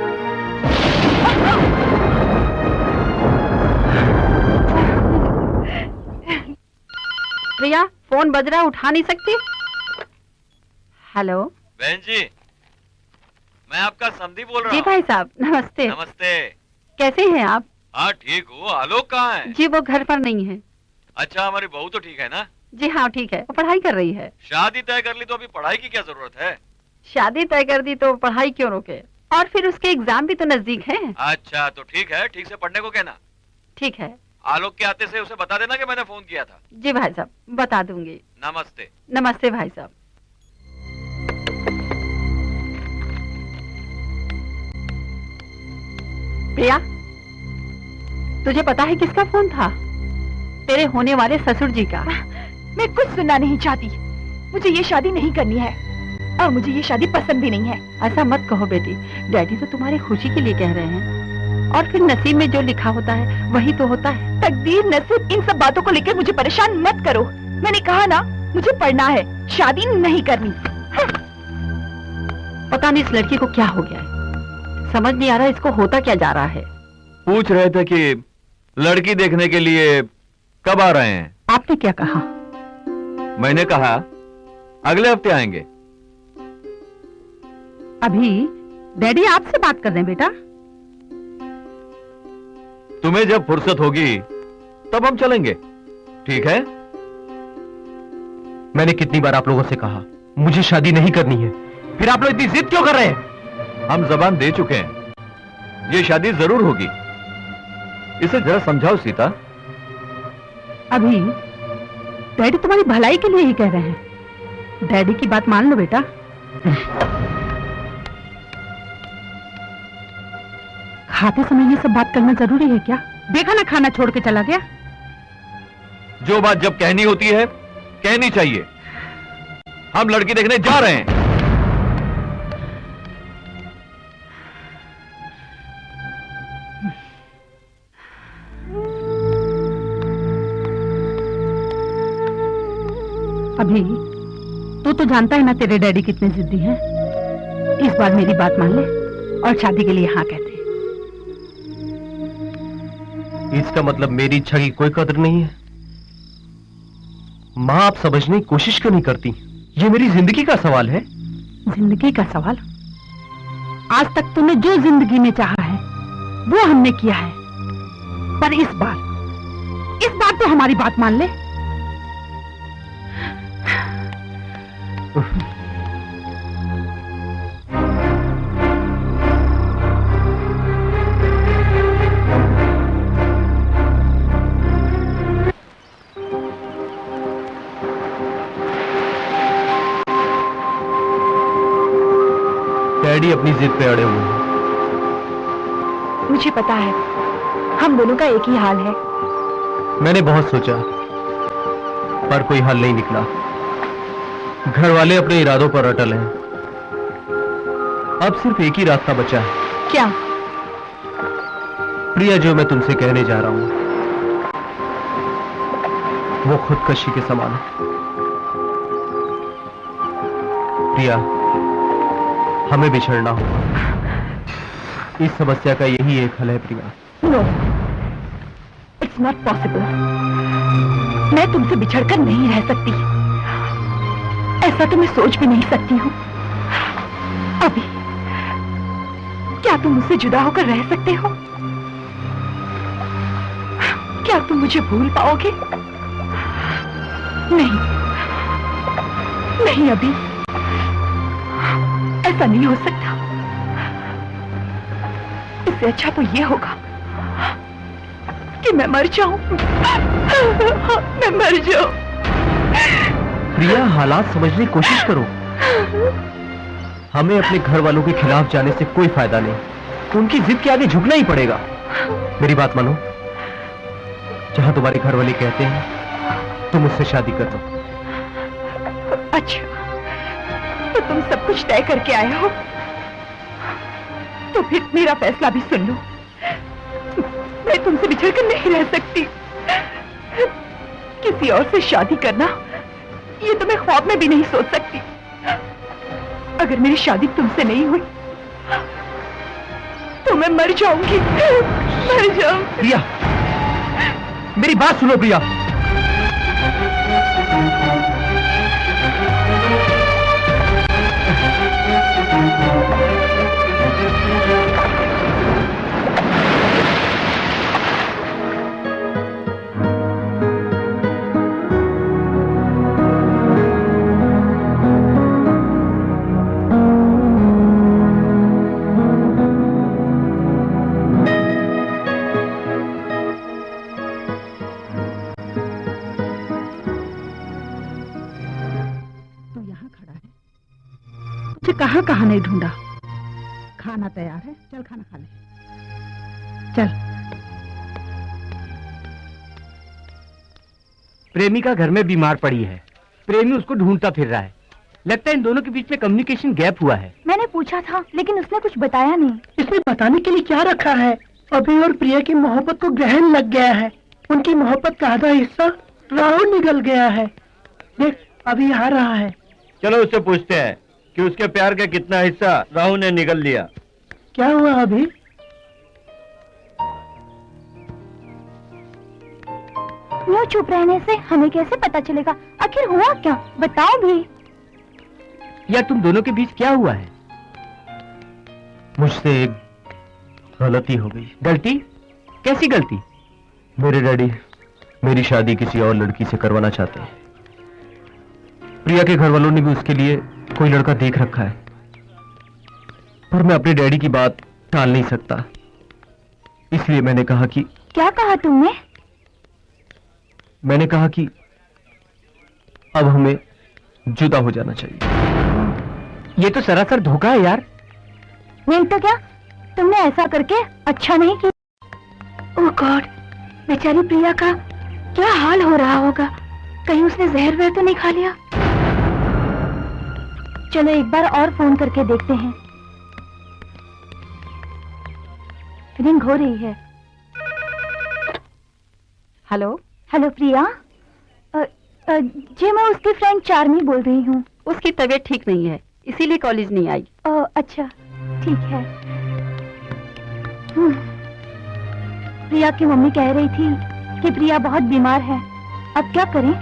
प्रिया, फोन बज रहा, उठा नहीं सकती? हेलो बहन जी, मैं आपका समधी बोल रहा हूँ। जी भाई साहब, नमस्ते। नमस्ते। कैसे हैं आप? हाँ ठीक हूँ। आलोक कहाँ है? जी वो घर पर नहीं है। अच्छा, हमारी बहू तो ठीक है ना? जी हाँ ठीक है, वो पढ़ाई कर रही है। शादी तय कर ली तो अभी पढ़ाई की क्या जरूरत है? शादी तय कर दी तो पढ़ाई क्यों रोके? और फिर उसके एग्जाम भी तो नजदीक हैं। अच्छा तो ठीक है, ठीक से पढ़ने को कहना। ठीक है। आलोक के आते से उसे बता देना कि मैंने फोन किया था। जी भाई साहब, बता दूंगी। नमस्ते। नमस्ते भाई साहब। प्रिया, तुझे पता है किसका फोन था? तेरे होने वाले ससुर जी का। मैं कुछ सुनना नहीं चाहती। मुझे ये शादी नहीं करनी है और मुझे ये शादी पसंद भी नहीं है। ऐसा मत कहो बेटी, डैडी तो तुम्हारी खुशी के लिए कह रहे हैं। और फिर नसीब में जो लिखा होता है वही तो होता है। तकदीर, नसीब, इन सब बातों को लेकर मुझे परेशान मत करो। मैंने कहा ना, मुझे पढ़ना है, शादी नहीं करनी। पता नहीं इस लड़की को क्या हो गया है, समझ नहीं आ रहा इसको होता क्या जा रहा है। पूछ रहे थे कि लड़की देखने के लिए कब आ रहे हैं? आपने क्या कहा? मैंने कहा अगले हफ्ते आएंगे। अभी डैडी आपसे बात कर रहे हैं बेटा। तुम्हें जब फुर्सत होगी तब हम चलेंगे, ठीक है? मैंने कितनी बार आप लोगों से कहा मुझे शादी नहीं करनी है, फिर आप लोग इतनी जिद क्यों कर रहे हैं? हम जबान दे चुके हैं, ये शादी जरूर होगी। इसे जरा समझाओ सीता। अभी डैडी तुम्हारी भलाई के लिए ही कह रहे हैं, डैडी की बात मान लो बेटा। खाते समय ये सब बात करना जरूरी है क्या? देखा ना खाना छोड़ के चला गया। जो बात जब कहनी होती है कहनी चाहिए। हम लड़की देखने जा रहे हैं। अभी तू तो जानता है ना तेरे डैडी कितने जिद्दी हैं। इस बार मेरी बात मान ले और शादी के लिए हाँ कहते। इसका मतलब मेरी इच्छा की कोई कदर नहीं है? माँ, आप समझने की कोशिश क्यों नहीं करती? ये मेरी जिंदगी का सवाल है। जिंदगी का सवाल? आज तक तूने जो जिंदगी में चाहा है वो हमने किया है, पर इस बार तो हमारी बात मान ले। अपनी जिद पे अड़े हुए हैं। मुझे पता है हम दोनों का एक ही हाल है। मैंने बहुत सोचा पर कोई हल नहीं निकला। घर वाले अपने इरादों पर अटल हैं। अब सिर्फ एक ही रास्ता बचा है। क्या? प्रिया, जो मैं तुमसे कहने जा रहा हूं वो खुदकशी के समान है। प्रिया, हमें बिछड़ना होगा। इस समस्या का यही एक हल है Priya. No, it's not possible. मैं तुमसे बिछड़कर नहीं रह सकती। ऐसा तो मैं सोच भी नहीं सकती हूँ। अभी क्या तुम मुझसे जुदा होकर रह सकते हो? क्या तुम मुझे भूल पाओगे? नहीं, नहीं अभी, ऐसा नहीं हो सकता। इससे अच्छा तो ये होगा कि मैं मर जाऊं। मैं मर जाऊं। प्रिया, हालात समझने की कोशिश करो। हमें अपने घर वालों के खिलाफ जाने से कोई फायदा नहीं। उनकी जिद के आगे झुकना ही पड़ेगा। मेरी बात मानो, जहां तुम्हारे घर वाले कहते हैं तुम मुझसे शादी कर दो। अच्छा, तो तुम सब कुछ तय करके आए हो, तो फिर मेरा फैसला भी सुन लो। मैं तुमसे बिछड़कर नहीं रह सकती। किसी और से शादी करना, ये तो मैं ख्वाब में भी नहीं सोच सकती। अगर मेरी शादी तुमसे नहीं हुई तो मैं मर जाऊंगी। मर जाऊंगी। प्रिया, मेरी बात सुनो प्रिया। कहां कहां नहीं ढूंढा। खाना तैयार है, चल खाना खा ले। चल। प्रेमिका घर में बीमार पड़ी है। प्रेमी उसको ढूंढता फिर रहा है। लगता है इन दोनों के बीच में कम्युनिकेशन गैप हुआ है। मैंने पूछा था लेकिन उसने कुछ बताया नहीं। इसमें बताने के लिए क्या रखा है? अभी और प्रिया की मोहब्बत को ग्रहण लग गया है। उनकी मोहब्बत का आधा हिस्सा राहुल निकल गया है। देख, अभी आ रहा है। चलो उससे पूछते हैं कि उसके प्यार का कितना हिस्सा राहुल ने निगल लिया। क्या हुआ अभी? यूं चुप रहने से हमें कैसे पता चलेगा आखिर हुआ क्या? बताओ भी। यार, तुम दोनों के बीच क्या हुआ है? मुझसे एक गलती हो गई। गलती? कैसी गलती? मेरे डैडी मेरी शादी किसी और लड़की से करवाना चाहते हैं। प्रिया के घर वालों ने भी उसके लिए कोई लड़का देख रखा है, पर मैं अपने डैडी की बात टाल नहीं सकता। इसलिए मैंने कहा कि... क्या कहा तुमने? मैंने कहा कि अब हमें जुदा हो जाना चाहिए। ये तो सरासर धोखा है यार। नहीं तो क्या, तुमने ऐसा करके अच्छा नहीं किया। ओह गॉड, बेचारी प्रिया का क्या हाल हो रहा होगा। कहीं उसने जहर वहर तो नहीं खा लिया? चलो एक बार और फोन करके देखते हैं। रिंग हो रही है। हेलो। हेलो प्रिया, जी मैं उसकी फ्रेंड चार्मी बोल रही हूँ। उसकी तबीयत ठीक नहीं है, इसीलिए कॉलेज नहीं आई। अच्छा ठीक है। प्रिया की मम्मी कह रही थी कि प्रिया बहुत बीमार है। अब क्या करें?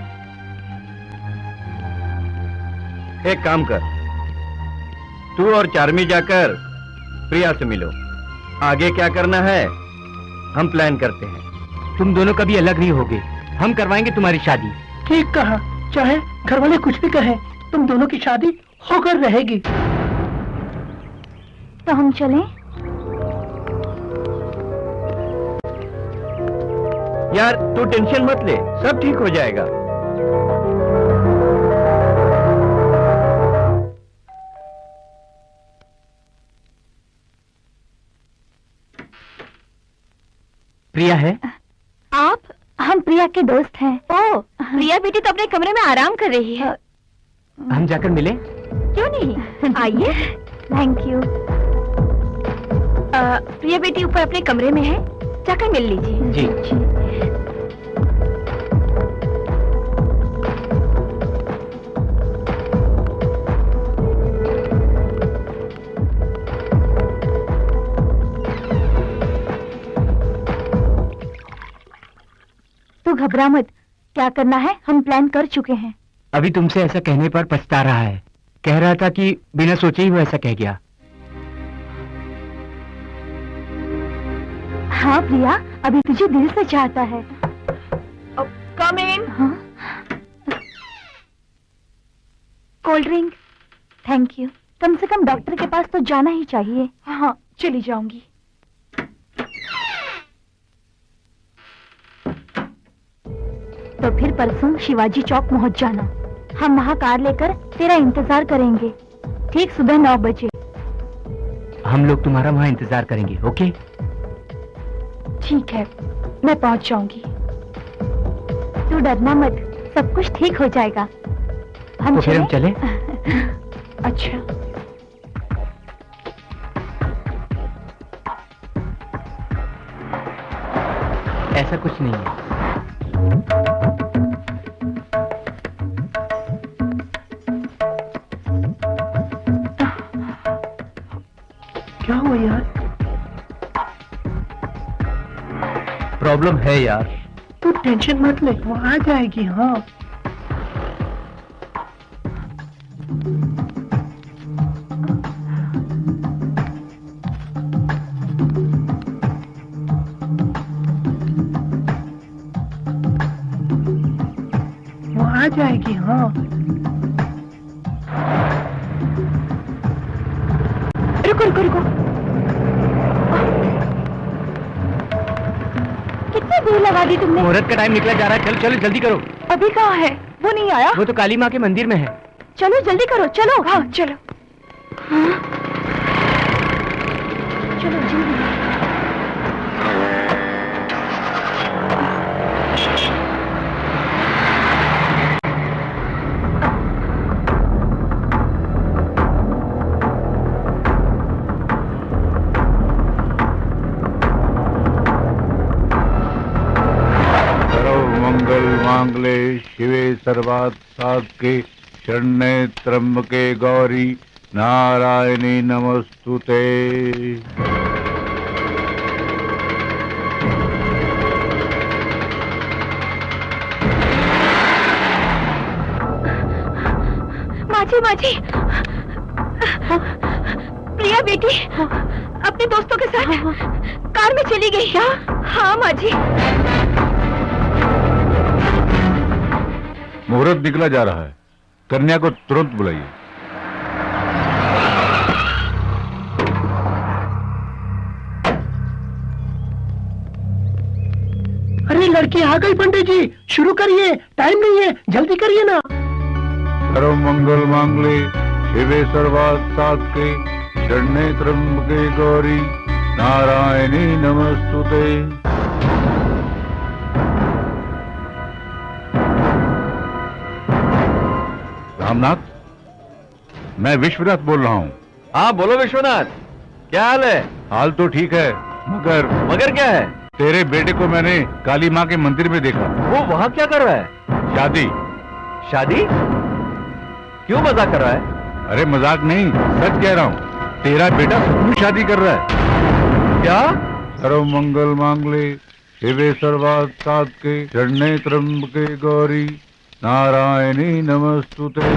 एक काम कर, तू और चार्मी जाकर प्रिया से मिलो। आगे क्या करना है हम प्लान करते हैं। तुम दोनों कभी अलग नहीं होगे। हम करवाएंगे तुम्हारी शादी। ठीक कहा, चाहे घर वाले कुछ भी कहें, तुम दोनों की शादी होकर रहेगी। तो हम चलें? यार तू टेंशन मत ले, सब ठीक हो जाएगा। प्रिया है? आप? हम प्रिया के दोस्त हैं। ओह, प्रिया बेटी तो अपने कमरे में आराम कर रही है। हम जाकर मिले? क्यों नहीं, आइए। Thank you. प्रिया बेटी ऊपर अपने कमरे में है, जाकर मिल लीजिए। जी। तू घबरा मत, क्या करना है हम प्लान कर चुके हैं। अभी तुमसे ऐसा कहने पर पछता रहा है। कह रहा था कि बिना सोचे ही वो ऐसा कह गया। हाँ प्रिया, अभी तुझे दिल से चाहता है। Come in. Cold drink. Thank you. कम से कम डॉक्टर के पास तो जाना ही चाहिए। हाँ, चली जाऊंगी। तो फिर परसों शिवाजी चौक पहुंच जाना। हम वहाँ कार लेकर तेरा इंतजार करेंगे, ठीक सुबह 9 बजे। हम लोग तुम्हारा वहाँ इंतजार करेंगे, ओके? ठीक है, मैं पहुंच जाऊंगी। तू डरना मत, सब कुछ ठीक हो जाएगा। तो फिर हम चले? अच्छा। ऐसा कुछ नहीं है। क्या हुआ यार? प्रॉब्लम है यार। तू टेंशन मत ले, वो आ जाएगी। हाँ, वो आ जाएगी। हाँ, रुको रुको रुको, कितनी देर लगा दी तुमने? मुहूर्त का टाइम निकला जा रहा है, चलो चलो जल्दी करो। अभी कहाँ है? वो नहीं आया? वो तो काली माँ के मंदिर में है। चलो जल्दी करो, चलो। हाँ चलो। हाँ? चलो जल्दी। मंगल मांगले शिवे सर्वार्थ साधके शरण्ये त्र्यंबके गौरी नारायणी नमस्तुते। माझी माझी प्रिया बेटी अपने दोस्तों के साथ कार में चली गई। क्या? हाँ माझी। मुहूर्त निकला जा रहा है, कन्या को तुरंत बुलाइए। अरे लड़की आ गई पंडित जी, शुरू करिए, टाइम नहीं है, जल्दी करिए ना। सर्व मंगल मांगले शिवे सर्वार्थ साधके शरण्ये त्र्यंबके गौरी नारायणी नमस्तुते। रामनाथ, मैं विश्वनाथ बोल रहा हूँ। हाँ बोलो विश्वनाथ, क्या हाल है? हाल तो ठीक है, मगर क्या है? तेरे बेटे को मैंने काली माँ के मंदिर में देखा। वो वहाँ क्या कर रहा है? शादी। शादी? क्यों मजाक कर रहा है? अरे मजाक नहीं, सच कह रहा हूँ, तेरा बेटा सचमुच शादी कर रहा है। क्या? सर्व मंगल मांगले शिवे सर्वार्थ साधके शरण्ये त्र्यंबके गौरी नारायणी नमस्तुते।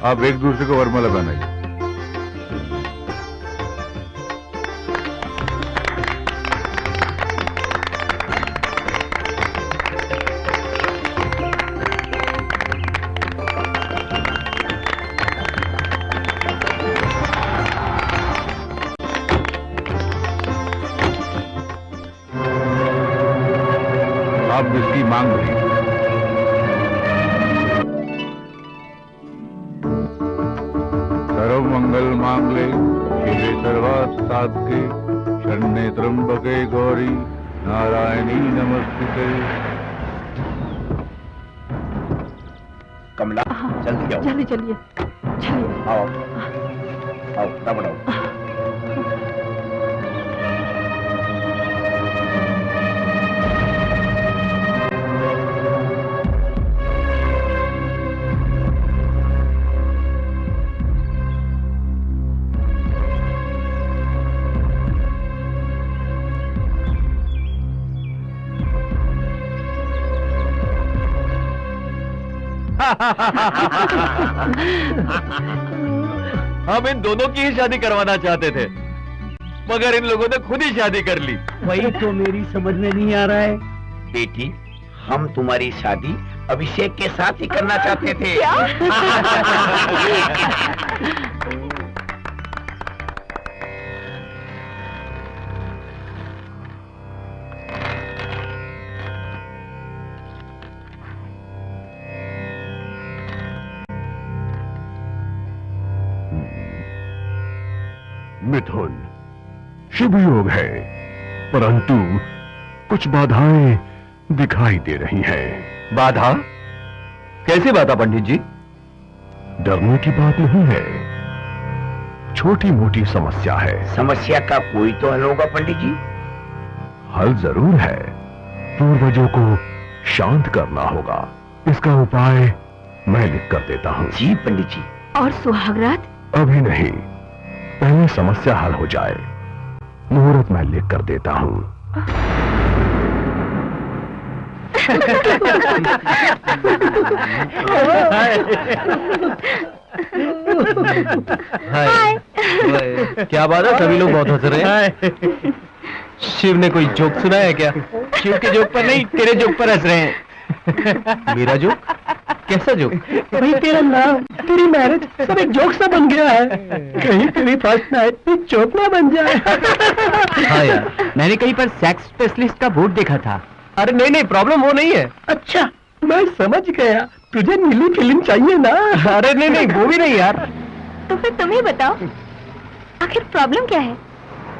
आप एक दूसरे को वरमाला पहनाइए। मांग ले। सर्व मंगल मांग ले, शिवे सर्वार्थ साधके, शरण्ये त्र्यंबके गौरी, नारायणी नमस्ते। कमला जल्दी आओ। जल्दी चलिए चलिए। आओ आओ, बढ़ाओ। हम इन दोनों की ही शादी करवाना चाहते थे, मगर इन लोगों ने खुद ही शादी कर ली। वही तो मेरी समझ में नहीं आ रहा है। बेटी, हम तुम्हारी शादी अभिषेक के साथ ही करना चाहते थे। मिथुन, शुभ योग है, परंतु कुछ बाधाएं दिखाई दे रही हैं। बाधा? कैसी बाधा पंडित जी? डरने की बात नहीं है, छोटी मोटी समस्या है। समस्या का कोई तो हल होगा पंडित जी। हल जरूर है, पूर्वजों को शांत करना होगा। इसका उपाय मैं लिख कर देता हूँ। जी पंडित जी। और सुहागरात? अभी नहीं, पहले समस्या हल हो जाए। मुहूर्त मैं लिख कर देता हूँ। हाय। क्या बात है, सभी लोग बहुत हंस रहे हैं। शिव ने कोई जोक सुनाया है क्या? शिव के जोक पर नहीं, तेरे जोक पर हंस रहे हैं। मेरा जोक? कैसा जोक? भाई तेरा नाम, तेरी मैरिज सब एक जोक सा बन गया है। कहीं तेरी फर्स्ट नाइट जोक ना बन जाए। हाँ यार, मैंने कहीं पर सेक्स स्पेशलिस्ट का बोर्ड देखा था। अरे नहीं नहीं, प्रॉब्लम वो नहीं है। अच्छा, मैं समझ गया, तुझे नीली फिल्म चाहिए ना। अरे नहीं नहीं, वो भी नहीं यार। तो फिर तुम ही बताओ, आखिर प्रॉब्लम क्या है?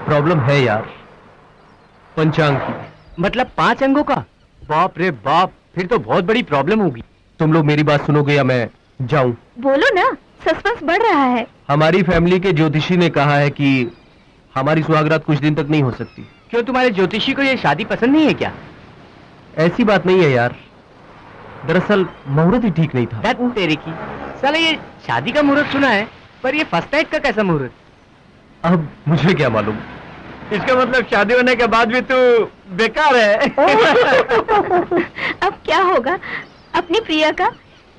प्रॉब्लम है यार, पंचांग की। मतलब 5 अंगों का? बाप रे बाप, फिर तो बहुत बड़ी प्रॉब्लम होगी। तुम लोग मेरी बात सुनोगे या मैं जाऊं? बोलो ना, सस्पेंस बढ़ रहा है। हमारी फैमिली के ज्योतिषी ने कहा है कि हमारी सुहागरात कुछ दिन तक नहीं हो सकती। क्यों, तुम्हारे ज्योतिषी को ये शादी पसंद नहीं है क्या? ऐसी बात नहीं है यार, दरअसल मुहूर्त ही ठीक नहीं था। दैट तेरे की साला, ये शादी का मुहूर्त सुना है, पर ये फर्स्ट नाइट का कैसा मुहूर्त? अब मुझे क्या मालूम। इसका मतलब शादी होने के बाद भी तू बेकार है। अब क्या होगा? अपनी प्रिया का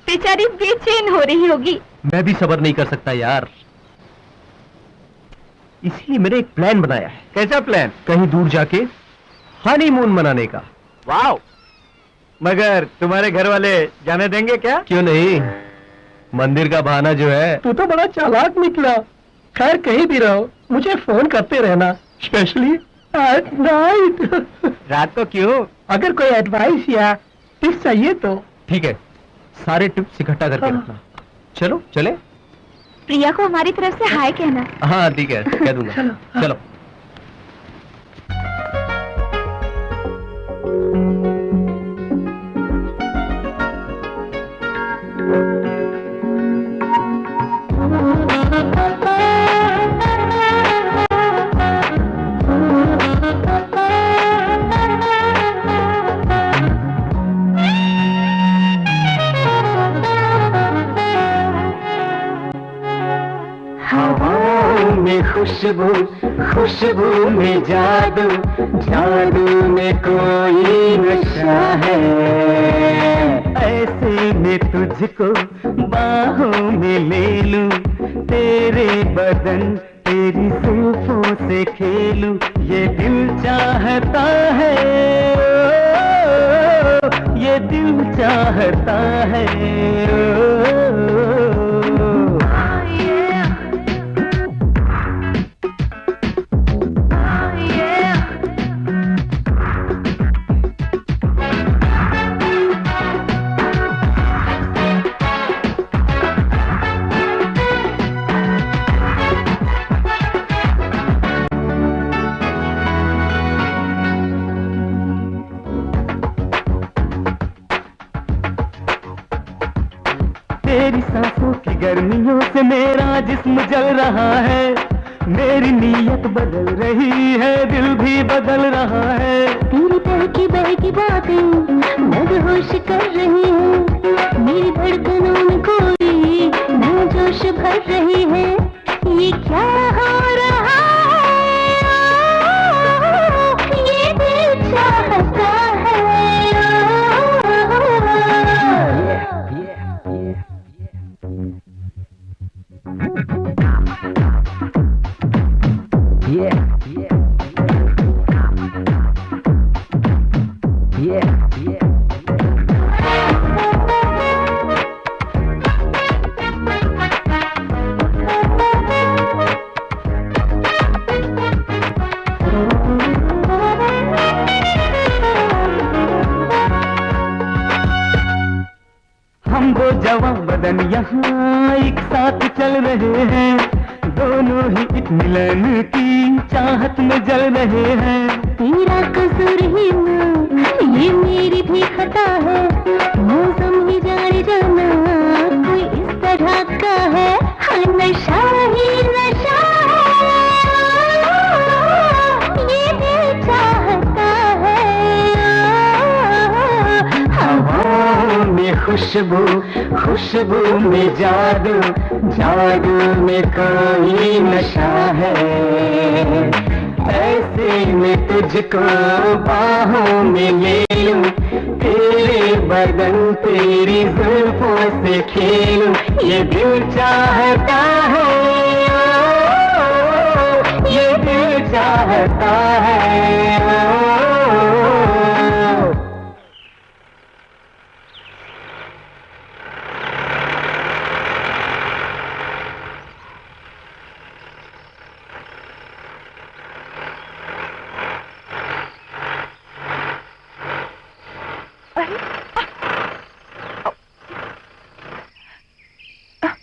बेचारी बेचैन हो रही होगी। मैं भी सब्र नहीं कर सकता यार, इसीलिए मैंने एक प्लान बनाया है। कैसा प्लान? कहीं दूर जाके हनीमून मनाने का। वाह, मगर तुम्हारे घर वाले जाने देंगे क्या? क्यों नहीं, मंदिर का बहाना जो है। तू तो बड़ा चालाक निकला। खैर, कहीं भी रहो मुझे फोन करते रहना, स्पेशली एट नाइट। रात को क्यों? अगर कोई एडवाइस या टिप्स चाहिए तो। ठीक है, सारे टिप्स इकट्ठा करके रखना। चलो चले। प्रिया को हमारी तरफ से हाय कहना। हाँ ठीक है, कह दूंगा। चलो। खुशबू खुशबू में जादू, जादू में कोई नशा है। ऐसे में तुझको बाहों में ले लूं, तेरे बदन तेरी जुल्फों से खेलूं, ये दिल चाहता है, ये दिल चाहता है। गर्मियों से मेरा जिस्म जल रहा है, मेरी नीयत बदल रही है, दिल भी बदल रहा है। तेरी बहकी बातें मदहोश कर रही है, मेरी धड़कनों में कोई नया जोश भर रही है। ये क्या हो रहा है, ये दिल चाहता है। हम वो जवां बदन यहाँ एक साथ चल रहे हैं, दोनों ही एक मिलन की चाहत में जल रहे हैं। तेरा कसूर ही ना, ये मेरी भी खता है, मौसम ही जाने जाना कोई इस तरह का है। हाँ, नशा ही नशा है, ये दिल चाहता है। हवाओं में खुशबू, खुशबू में जादू, जादू में कोई नशा है। ऐसे में तुझको बाहों में ले लूं, तेरे बदन तेरी जुल्फों से खेलूं, ये दिल चाहता है, ये दिल चाहता है।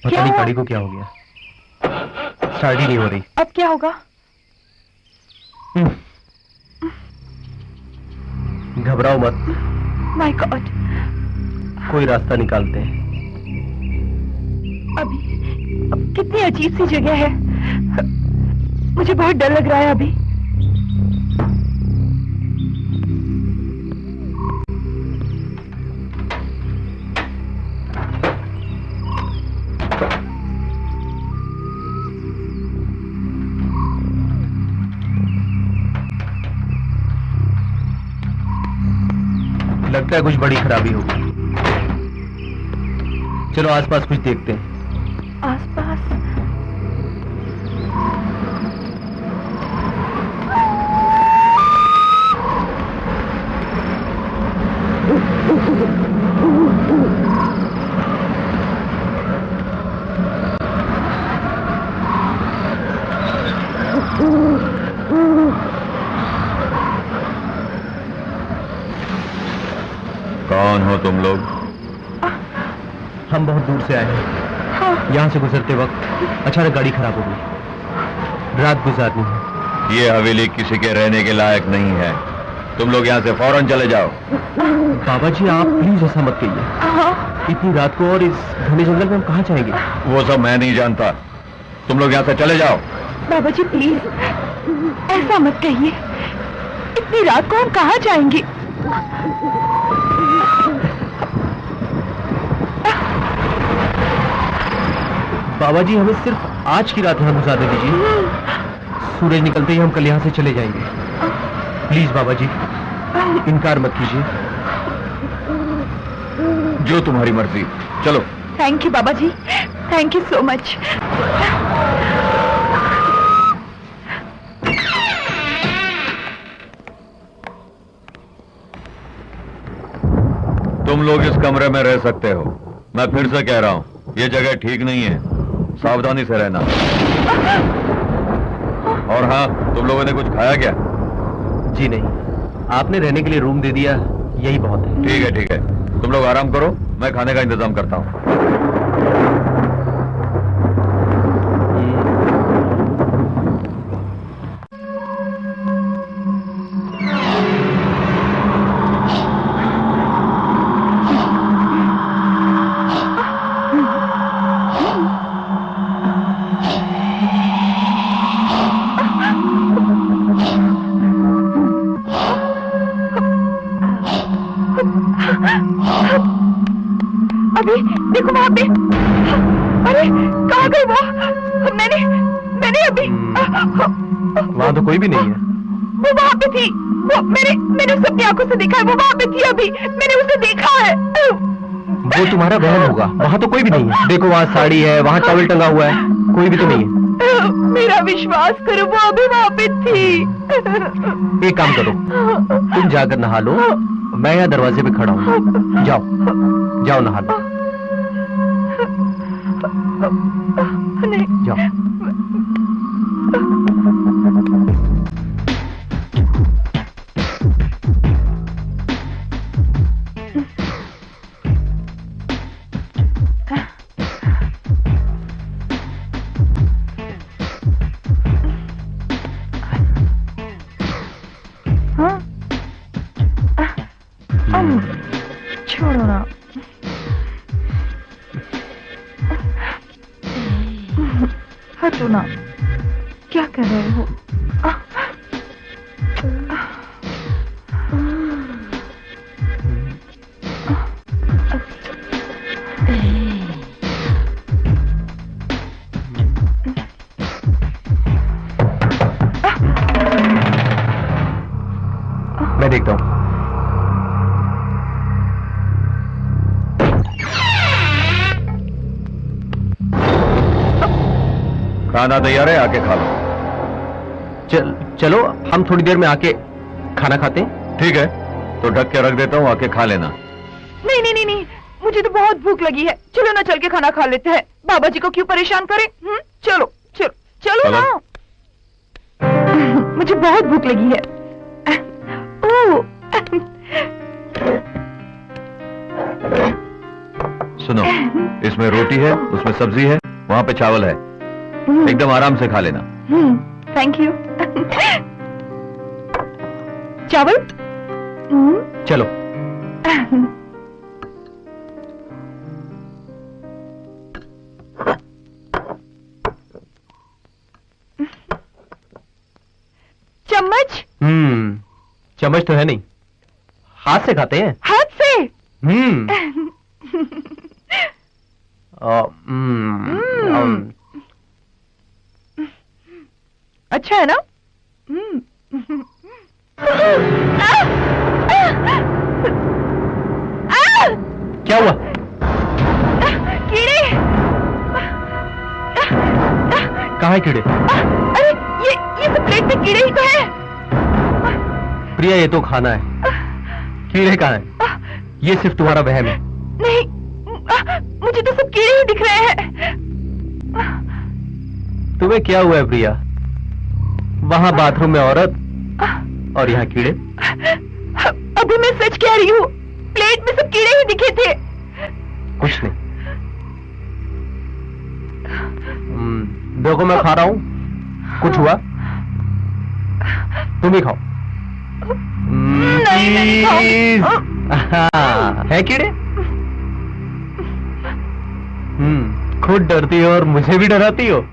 पता नहीं गाड़ी को क्या हो गया, स्टार्ट ही नहीं हो रही। अब क्या होगा? घबराओ मत, माय गॉड, कोई रास्ता निकालते हैं। अब कितनी अजीब सी जगह है, मुझे बहुत डर लग रहा है अभी। लगता है कुछ बड़ी खराबी होगी। चलो आसपास कुछ देखते हैं। आसपास? कौन हो तुम लोग? हम बहुत दूर से आए हैं। यहाँ से गुजरते वक्त अचानक गाड़ी खराब हो गई। रात गुजारनी है। ये हवेली किसी के रहने के लायक नहीं है, तुम लोग यहाँ से फौरन चले जाओ। बाबा जी आप प्लीज ऐसा मत कहिए, इतनी रात को और इस घने जंगल में हम कहाँ जाएंगे? वो सब मैं नहीं जानता, तुम लोग यहाँ से चले जाओ। बाबा जी प्लीज ऐसा मत कहिए, इतनी रात को हम कहाँ जाएंगे? बाबा जी हमें सिर्फ आज की रात यहाँ गुजारने दीजिए, सूरज निकलते ही हम कल यहाँ से चले जाएंगे। प्लीज बाबा जी इनकार मत कीजिए। जो तुम्हारी मर्जी, चलो। Thank you Baba ji, thank you so much. तुम लोग इस कमरे में रह सकते हो, मैं फिर से कह रहा हूँ ये जगह ठीक नहीं है, सावधानी से रहना। और हाँ, तुम लोगों ने कुछ खाया क्या? जी नहीं, आपने रहने के लिए रूम दे दिया, यही बहुत है। ठीक है ठीक है, तुम लोग आराम करो, मैं खाने का इंतजाम करता हूँ। अभी देखो वहाँ पे। अरे कहाँ गई वो? मैंने अभी वहाँ तो कोई भी नहीं है। वो वहाँ पे थी। वो मैंने उसे अपनी आंखों से देखा है। वो वहाँ पे थी अभी, मैंने उसे देखा है। वो तुम्हारा वहम होगा, वहाँ तो कोई भी नहीं है। देखो वहाँ साड़ी है, वहाँ टॉवल टंगा हुआ है, कोई भी तो नहीं है। मेरा विश्वास करो, वो अभी वहाँ पे थी। एक काम करो, तुम जाकर नहा लो, मैं यहाँ दरवाजे पे खड़ा हूँ। जाओ जाओ नहा लो। नहीं जाओ। छोड़ो ना। हटो ना, क्या कर रहे हो? मैं देखता हूँ। खाना तैयार है, आके खा लो। चलो हम थोड़ी देर में आके खाना खाते हैं। ठीक है, तो ढक के रख देता हूँ, आके खा लेना। नहीं, मुझे तो बहुत भूख लगी है। चलो ना, चल के खाना खा लेते हैं। बाबा जी को क्यों परेशान करें? चलो चलो चलो ना। मुझे बहुत भूख लगी है। सुनो, इसमें रोटी है, उसमें सब्जी है, वहाँ पे चावल है, एकदम आराम से खा लेना। Thank you. चावल? चलो। चम्मच? चम्मच तो है नहीं, हाथ से खाते हैं। हाथ से? अच्छा है ना? क्या हुआ? कीड़े। कहाँ है कीड़े? अरे ये सब प्लेट में कीड़े ही तो है। प्रिया, ये तो खाना है, कीड़े कहाँ है? ये सिर्फ तुम्हारा वहम है। नहीं, मुझे तो सब कीड़े ही दिख रहे हैं। तुम्हें क्या हुआ है प्रिया? वहां बाथरूम में औरत और यहाँ कीड़े। अभी मैं सच कह रही हूँ, प्लेट में सब कीड़े ही दिखे थे। कुछ नहीं। देखो मैं खा रहा हूँ, कुछ हुआ? तुम ही खाओ। नहीं है कीड़े? खुद डरती हो और मुझे भी डराती हो।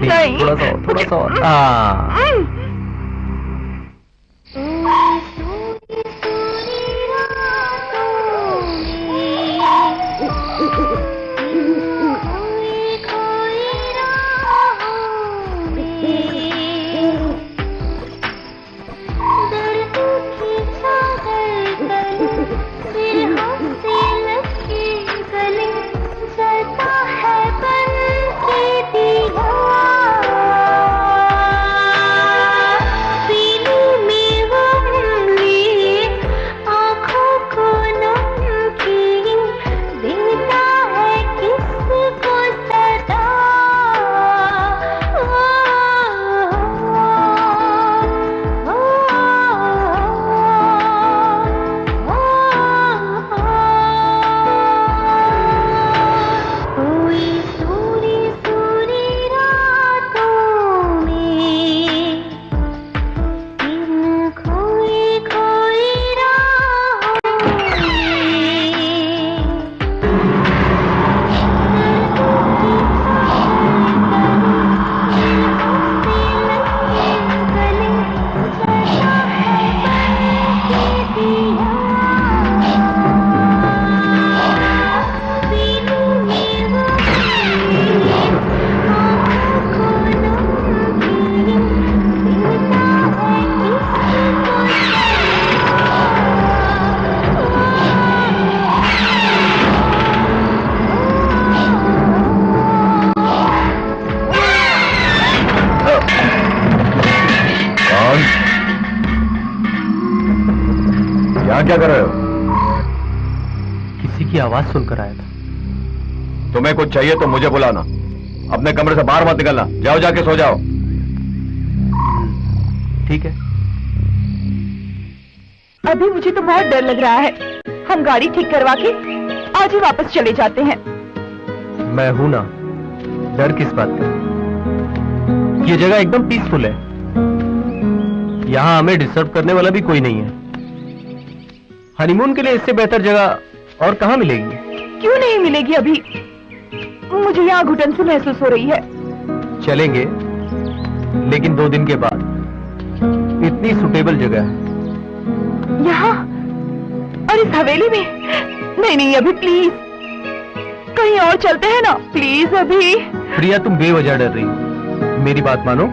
नहीं। थोड़ा सा और। यहाँ क्या कर रहे हो? किसी की आवाज सुनकर आया था। तुम्हें कुछ चाहिए तो मुझे बुलाना, अपने कमरे से बाहर मत निकलना। जाओ, जाके सो जाओ। ठीक है। अभी मुझे तो बहुत डर लग रहा है। हम गाड़ी ठीक करवा के आज ही वापस चले जाते हैं। मैं हूं ना, डर किस बात का? ये जगह एकदम पीसफुल है, यहां हमें डिस्टर्ब करने वाला भी कोई नहीं है। हनीमून के लिए इससे बेहतर जगह और कहां मिलेगी? क्यों नहीं मिलेगी? अभी मुझे यहाँ घुटन से महसूस हो रही है। चलेंगे, लेकिन 2 दिन के बाद। इतनी सुटेबल जगह है यहाँ और इस हवेली में। नहीं नहीं, अभी प्लीज कहीं और चलते हैं ना, प्लीज अभी। प्रिया, तुम बेवजह डर रही हो। मेरी बात मानो,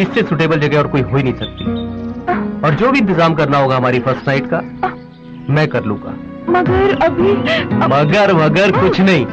इससे सुटेबल जगह और कोई हो ही नहीं सकती। और जो भी इंतजाम करना होगा हमारी फर्स्ट नाइट का, मैं कर लूंगा। मगर अभी मगर कुछ नहीं।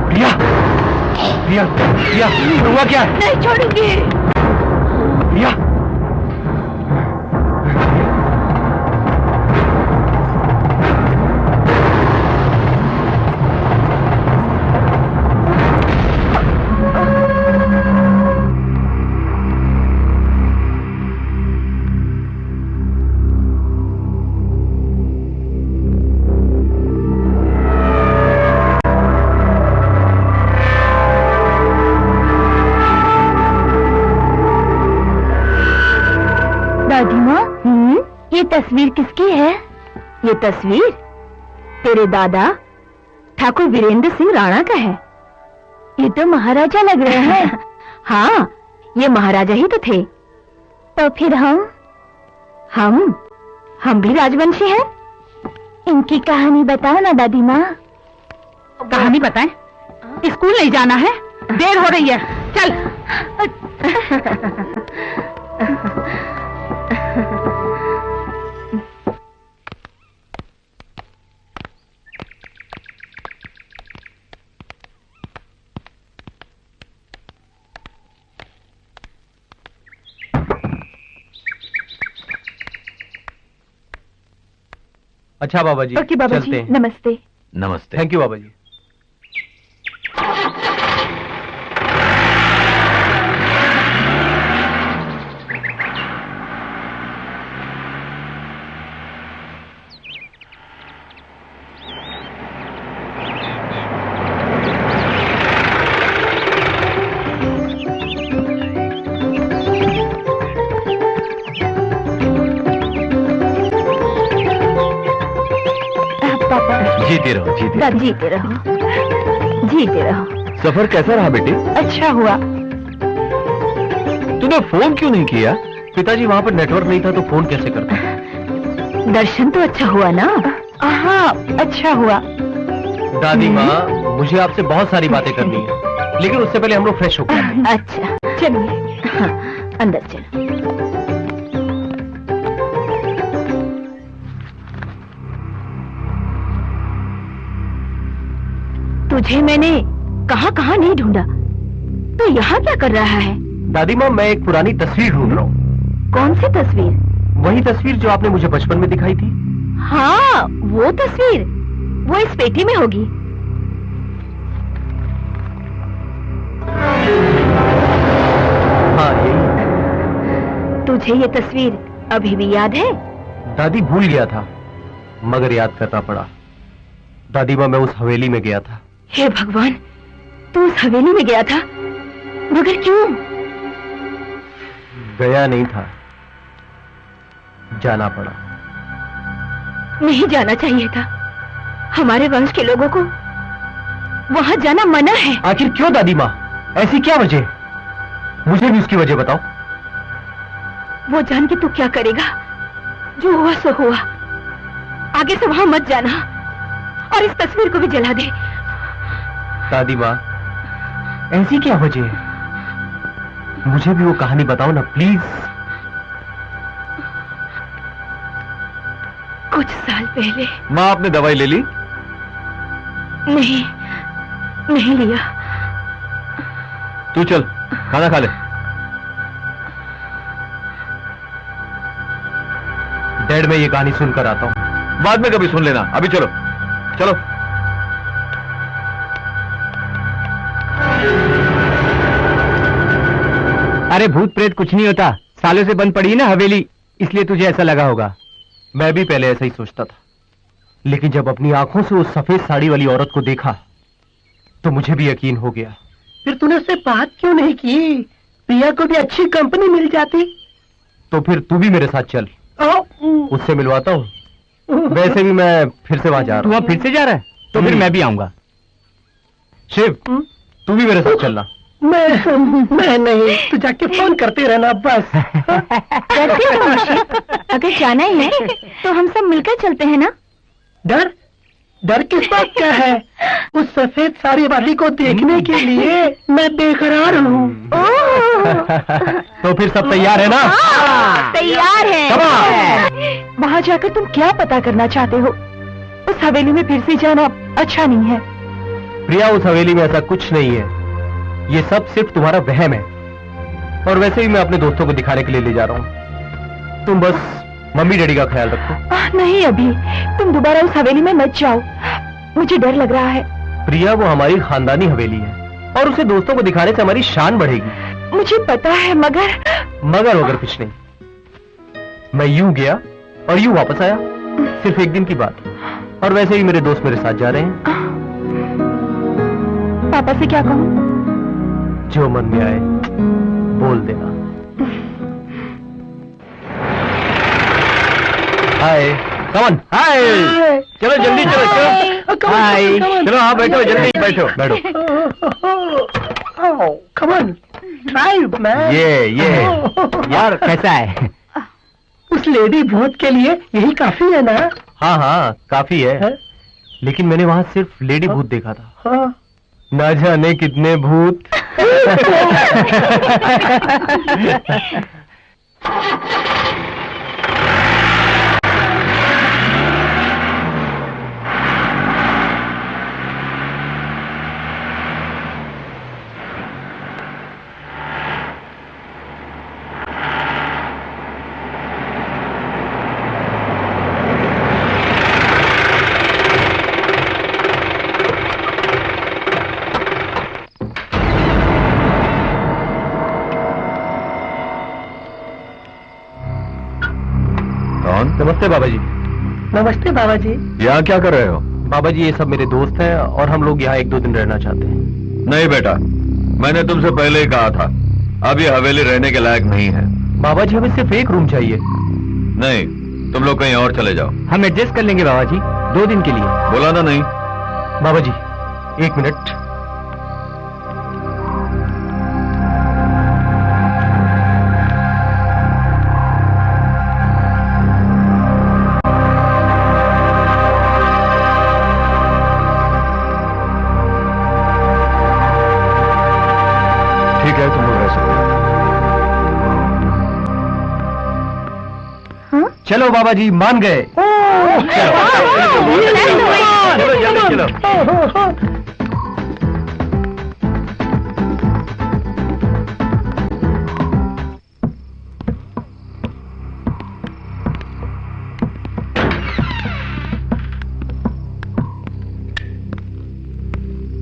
प्रिया, प्रिया, प्रिया, हुआ क्या? नहीं छोड़ूंगी। प्रिया, दादी माँ, ये तस्वीर किसकी है? ये तस्वीर तेरे दादा ठाकुर वीरेंद्र सिंह राणा का है। ये तो महाराजा लग रहे हैं। हाँ, ये महाराजा ही तो थे। तो फिर हम भी राजवंशी हैं। इनकी कहानी बताओ ना दादी माँ। कहानी बताएं? स्कूल नहीं जाना है, देर हो रही है, चल। अच्छा बाबा जी, ओके बाबा चलते जी, हैं। नमस्ते। नमस्ते। थैंक यू बाबा जी। जीते रहो, जीते दादी जीते रहो, जीते रहो। सफर कैसा रहा बेटी? अच्छा हुआ। तूने फोन क्यों नहीं किया? पिताजी वहाँ पर नेटवर्क नहीं था तो फोन कैसे करता? दर्शन तो अच्छा हुआ ना? हाँ, अच्छा हुआ। दादी माँ, मुझे आपसे बहुत सारी बातें करनी है, लेकिन उससे पहले हम लोग फ्रेश होकर आते हैं। अच्छा, चलिए। हाँ, अंदर चलो। तुझे मैंने कहाँ कहाँ नहीं ढूंढा, तो यहाँ क्या कर रहा है? दादी माँ, मैं एक पुरानी तस्वीर ढूंढ रहा हूँ। कौन सी तस्वीर? वही तस्वीर जो आपने मुझे बचपन में दिखाई थी। हाँ, वो तस्वीर, वो इस पेटी में होगी। हाँ, यही। तुझे ये तस्वीर अभी भी याद है? दादी, भूल गया था, मगर याद करना पड़ा। दादी माँ, मैं उस हवेली में गया था। हे भगवान, तू उस हवेली में गया था? मगर क्यों? गया नहीं था, जाना पड़ा। नहीं जाना चाहिए था। हमारे वंश के लोगों को वहां जाना मना है। आखिर क्यों दादी माँ? ऐसी क्या वजह? मुझे भी उसकी वजह बताओ। वो जान के तू क्या करेगा? जो हुआ सो हुआ। आगे से वहां मत जाना, और इस तस्वीर को भी जला दे। दादी माँ, ऐसी क्या वजह है? मुझे भी वो कहानी बताओ ना, प्लीज। कुछ साल पहले। माँ, आपने दवाई ले ली? नहीं, नहीं लिया। तू चल, खाना खा ले। डैड, मैं ये कहानी सुनकर आता हूँ। बाद में कभी सुन लेना, अभी चलो चलो। अरे भूत प्रेत कुछ नहीं होता, सालों से बंद पड़ी है ना हवेली, इसलिए तुझे ऐसा लगा होगा। मैं भी पहले ऐसा ही सोचता था, लेकिन जब अपनी आंखों से उस सफेद साड़ी वाली औरत को देखा तो मुझे भी यकीन हो गया। फिर तूने उससे बात क्यों नहीं की? प्रिया को भी अच्छी कंपनी मिल जाती। तो फिर तू भी मेरे साथ चल, उससे मिलवाता हूँ। वैसे भी मैं फिर से वहां जा तू रहा वहां फिर से जा रहा है? तो फिर मैं भी आऊंगा। शिव, तू भी मेरे साथ चलना। मैं नहीं, तू जाके फोन करते रहना बस। करते हो शिव? अगर जाना ही है तो हम सब मिलकर चलते हैं ना? डर डर किस बात का है? उस सफेद साड़ी वाली को देखने के लिए मैं बेकरार हूँ। तो फिर सब तैयार है ना? तैयार है। वहाँ जाकर तुम क्या पता करना चाहते हो? उस उस हवेली में फिर से जाना अच्छा नहीं है। प्रिया, उस हवेली में ऐसा कुछ नहीं है। ये सब सिर्फ तुम्हारा वहम है। और वैसे ही मैं अपने दोस्तों को दिखाने के लिए ले जा रहा हूँ। तुम बस मम्मी डैडी का ख्याल रखो। नहीं अभी, तुम दोबारा उस हवेली में मत जाओ, मुझे डर लग रहा है। प्रिया, वो हमारी खानदानी हवेली है और उसे दोस्तों को दिखाने से हमारी शान बढ़ेगी। मुझे पता है, मगर वगैरह कुछ नहीं। मैं यूं गया और यूं वापस आया, सिर्फ एक दिन की बात। और वैसे ही मेरे दोस्त मेरे साथ जा रहे हैं। पापा से क्या कहूँ? जो मन में आए बोल देना। हाय, कमन, हाय। चलो जल्दी चलो, चलो हाय। चलो, हाँ बैठो, जल्दी बैठो कमन, ड्राइव मैन। ये यार कैसा है? उस लेडी भूत के लिए यही काफी है ना? हाँ काफी है। लेकिन मैंने वहाँ सिर्फ लेडी भूत देखा था। हाँ। ना जाने कितने भूत। नमस्ते बाबा जी। नमस्ते बाबा जी। यहाँ क्या कर रहे हो? बाबा जी, ये सब मेरे दोस्त हैं और हम लोग यहाँ 1-2 दिन रहना चाहते हैं। नहीं बेटा, मैंने तुमसे पहले ही कहा था, अब ये हवेली रहने के लायक नहीं है। बाबा जी, हमें सिर्फ एक रूम चाहिए। नहीं, तुम लोग कहीं और चले जाओ। हम एडजस्ट कर लेंगे बाबा जी, 2 दिन के लिए। बोला ना नहीं। बाबा जी 1 मिनट। ठीक है, तुम लोग रह सकते हो। चलो बाबा जी, मान गए। चलो।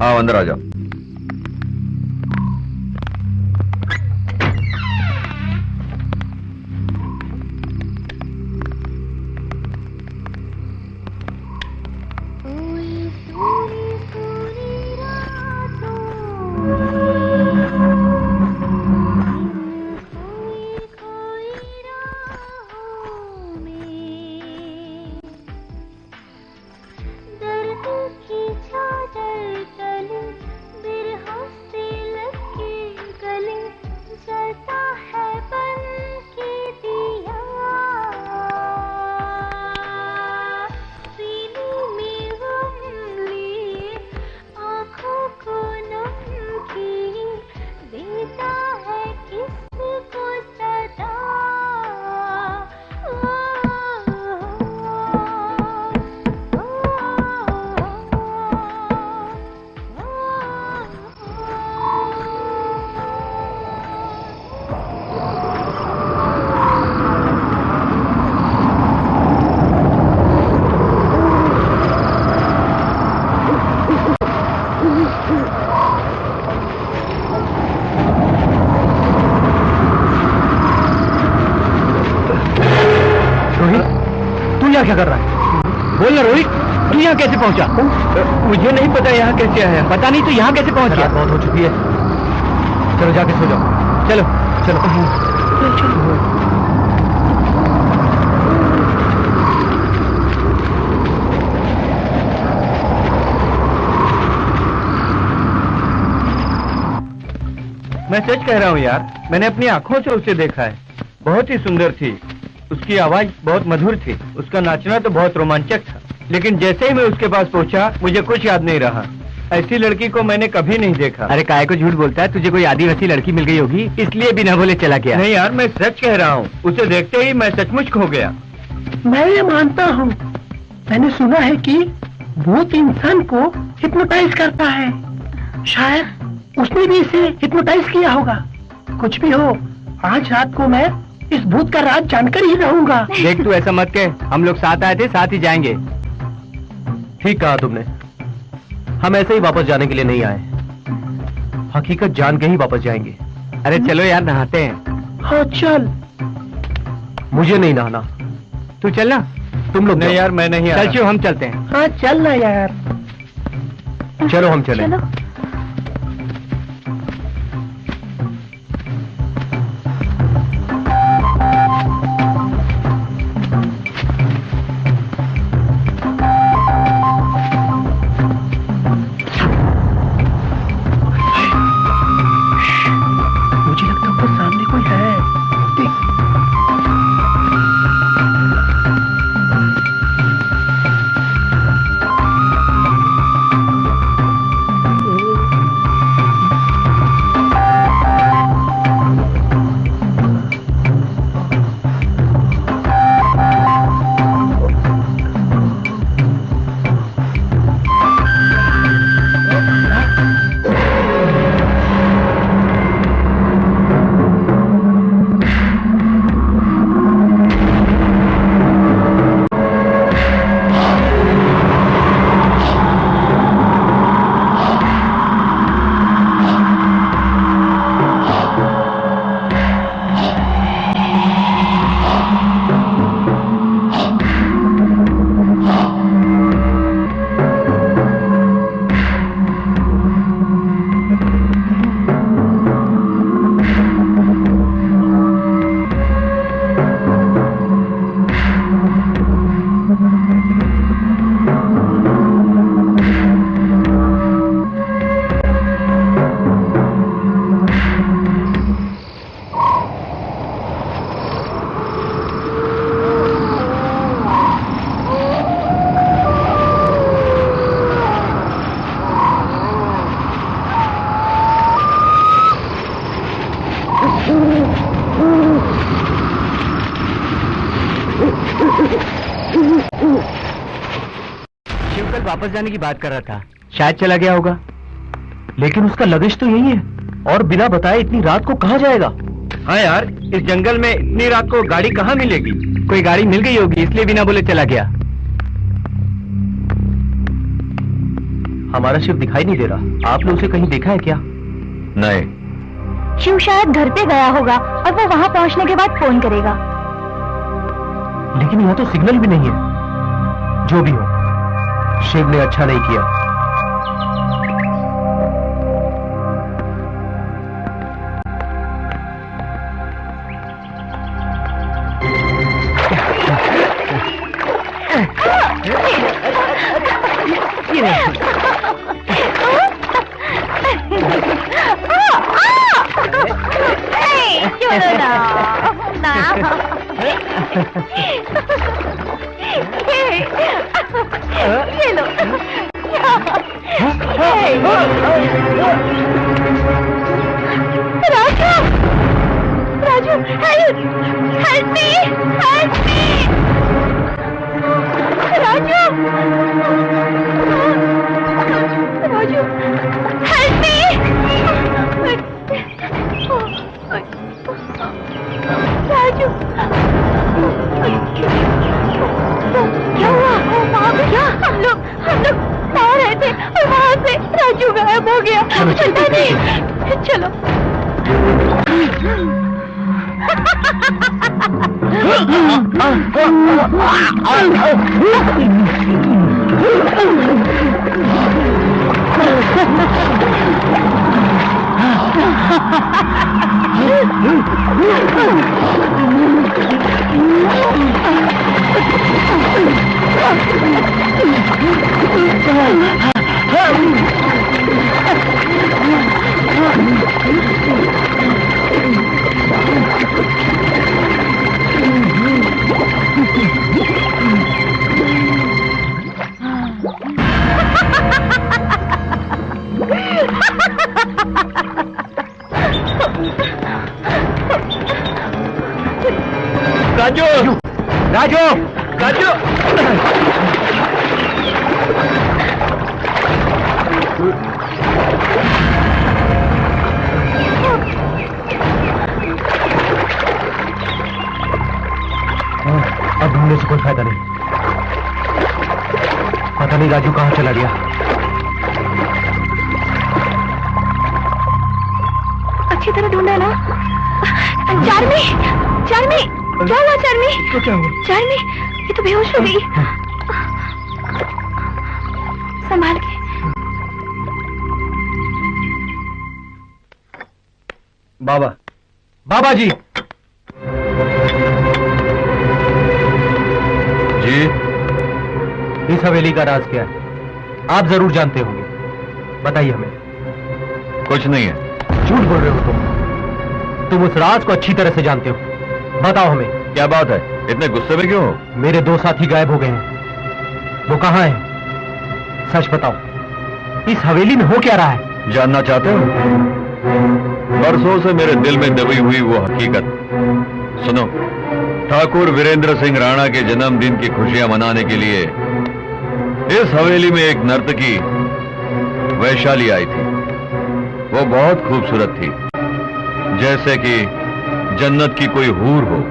हाँ, अंदर आ जाओ। क्या कर रहा है? बोल ना रोहित, तू यहाँ कैसे पहुंचा? मुझे नहीं पता यहाँ कैसे आया। पता नहीं, तो यहाँ कैसे पहुंच गया? बहुत हो चुकी है, चलो जाके सो जाओ। चलो चलो। मैं सच कह रहा हूँ यार, मैंने अपनी आंखों से उसे देखा है। बहुत ही सुंदर थी, उसकी आवाज बहुत मधुर थी, उसका नाचना तो बहुत रोमांचक था। लेकिन जैसे ही मैं उसके पास पहुंचा, मुझे कुछ याद नहीं रहा। ऐसी लड़की को मैंने कभी नहीं देखा। अरे काहे को झूठ बोलता है? तुझे कोई आदिवासी लड़की मिल गई होगी, इसलिए बिना बोले चला गया। नहीं यार, मैं सच कह रहा हूँ, उसे देखते ही मैं सचमुच खो गया। मैं ये मानता हूँ, मैंने सुना है कि भूत इंसान को हिप्नोटाइज करता है। शायद उसने भी इसे हिप्नोटाइज किया होगा। कुछ भी हो, आज रात को मैं इस भूत का राज जानकर ही रहूंगा। देख तू ऐसा मत कह, हम लोग साथ आए थे, साथ ही जाएंगे। ठीक कहा तुमने, हम ऐसे ही वापस जाने के लिए नहीं आए, हकीकत जान के ही वापस जाएंगे। अरे चलो यार, नहाते हैं। हाँ चल। मुझे नहीं नहाना, तू चलना। तुम लोग नहीं जाओ। यार, मैं नहीं। चल क्यों, हम चलते हैं। हाँ चल ना यार। चलो हम चलें। चलो। मुझे लगता है ऊपर सामने कोई है। देख। शिव कल वापस जाने की बात कर रहा था, शायद चला गया होगा। लेकिन उसका लगेज तो यही है, और बिना बताए इतनी रात को कहाँ जाएगा? हाँ यार, इस जंगल में इतनी रात को गाड़ी कहाँ मिलेगी? कोई गाड़ी मिल गई होगी, इसलिए बिना बोले चला गया। हमारा शिव दिखाई नहीं दे रहा, आपने उसे कहीं देखा है क्या? नहीं। शिव शायद घर पे गया होगा और वो वहां पहुंचने के बाद फोन करेगा। लेकिन यहाँ तो सिग्नल भी नहीं है। जो भी हो, शिव ने अच्छा नहीं किया। ये लो। Raju, Raju, help me, help me, Raju, Raju, help me, Raju. क्या हुआ? वहाँ पे क्या? हम लोग आ रहे थे और वहाँ से राजू गायब हो गया। चलता नहीं। चलो। राजू, राजू, राजू। राजू कहाँ चला गया? अच्छी तरह ढूंढा ना। चार्मी, चार्मी, क्या हुआ चार्मी? क्या हुआ? चार्मी, ये तो बेहोश हो गई। संभाल के। बाबा, बाबा जी। जी, इस हवेली का राज क्या है? आप जरूर जानते होंगे, बताइए हमें। कुछ नहीं है। झूठ बोल रहे हो तुम उस राज को अच्छी तरह से जानते हो, बताओ हमें। क्या बात है, इतने गुस्से में क्यों हो? मेरे 2 साथी गायब हो गए हैं, वो कहाँ हैं? सच बताओ, इस हवेली में हो क्या रहा है? जानना चाहते हो? बरसों से मेरे दिल में दबी हुई वो हकीकत सुनो। ठाकुर वीरेंद्र सिंह राणा के जन्मदिन की खुशियां मनाने के लिए इस हवेली में एक नर्तकी वैशाली आई थी। वो बहुत खूबसूरत थी, जैसे कि जन्नत की कोई हूर हो।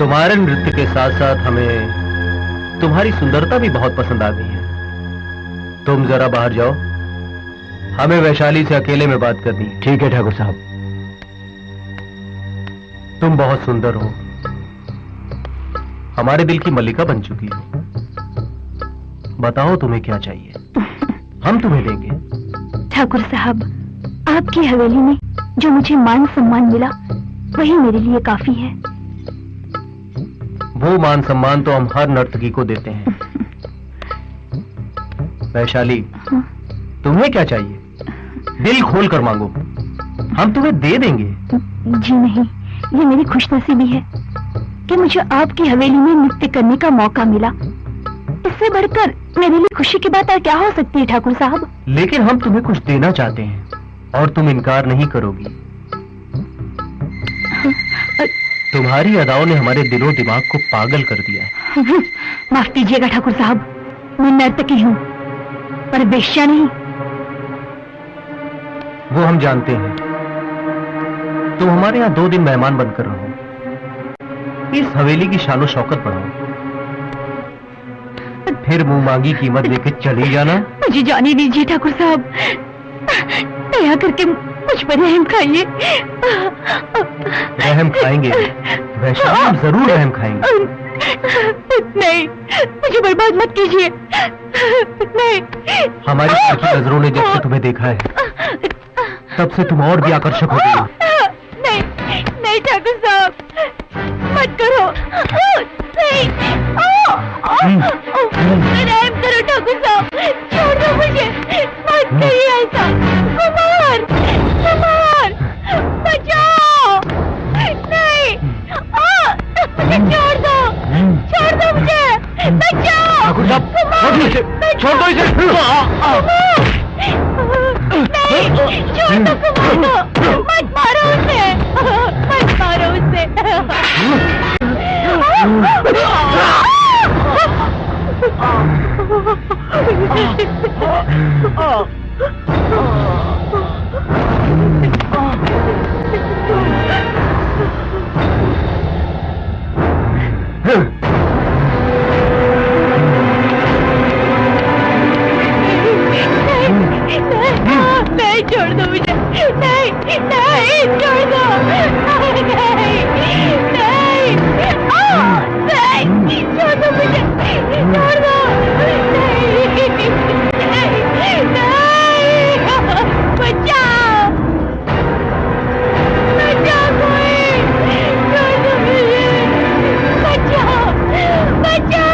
तुम्हारे नृत्य के साथ साथ हमें तुम्हारी सुंदरता भी बहुत पसंद आ गई है। तुम जरा बाहर जाओ, हमें वैशाली से अकेले में बात करनी है। ठीक है ठाकुर साहब। तुम बहुत सुंदर हो, हमारे दिल की मल्लिका बन चुकी हो। बताओ तुम्हें क्या चाहिए, हम तुम्हें देंगे। ठाकुर साहब, आपकी हवेली में जो मुझे मान सम्मान मिला वही मेरे लिए काफी है। वो मान सम्मान तो हम हर नर्तकी को देते हैं। वैशाली, तुम्हें क्या चाहिए? दिल खोल कर मांगो, हम तुम्हें दे देंगे। जी नहीं, ये मेरी खुशनसीबी है कि मुझे आपकी हवेली में नृत्य करने का मौका मिला। इससे बढ़कर मेरे लिए खुशी की बात और क्या हो सकती है ठाकुर साहब? लेकिन हम तुम्हें कुछ देना चाहते हैं और तुम इनकार नहीं करोगी। तुम्हारी अदाओं ने हमारे दिलो दिमाग को पागल कर दिया। माफ कीजिएगा ठाकुर साहब, मैं नर्तकी हूँ पर वेश्या नहीं। वो हम जानते हैं। तुम हमारे यहाँ 2 दिन मेहमान बनकर रहो, इस हवेली की शानो शौकत बढ़ाओ, फिर मुंह मांगी कीमत देके चली जाना। मुझे जाने दीजिए ठाकुर साहब, दया करके मुझ पर रहम खाइए। रहम खाएंगे वैशाली, हम जरूर रहम खाएंगे। नहीं, मुझे बर्बाद मत कीजिए। नहीं। हमारी की नजरों ने जब से तुम्हें देखा है तब से तुम और भी आकर्षक हो गई। नहीं नहीं ठाकुर साहब, मत करो। नहीं, रहम करो ठाकुर साहब, छोड़ दो मुझे, मत करिए ऐसा। कुमार, कुमार, बचाओ। नहीं, मुझे छोड़ दो मुझे, बचाओ। ठाकुर साहब, छोड़ दो इसे। नहीं, छोड़ दो कुमार को, मत मारो उसे, मत मारो उसे। नहीं, छोड़ दो मुझे। नहीं, नहीं, छोड़ दो। नहीं, नहीं, नहीं, छोड़ दो मुझे, छोड़ दो। नहीं, नहीं, बचाओ, बचाओ कोई, छोड़ दो मुझे, बचाओ, बचाओ।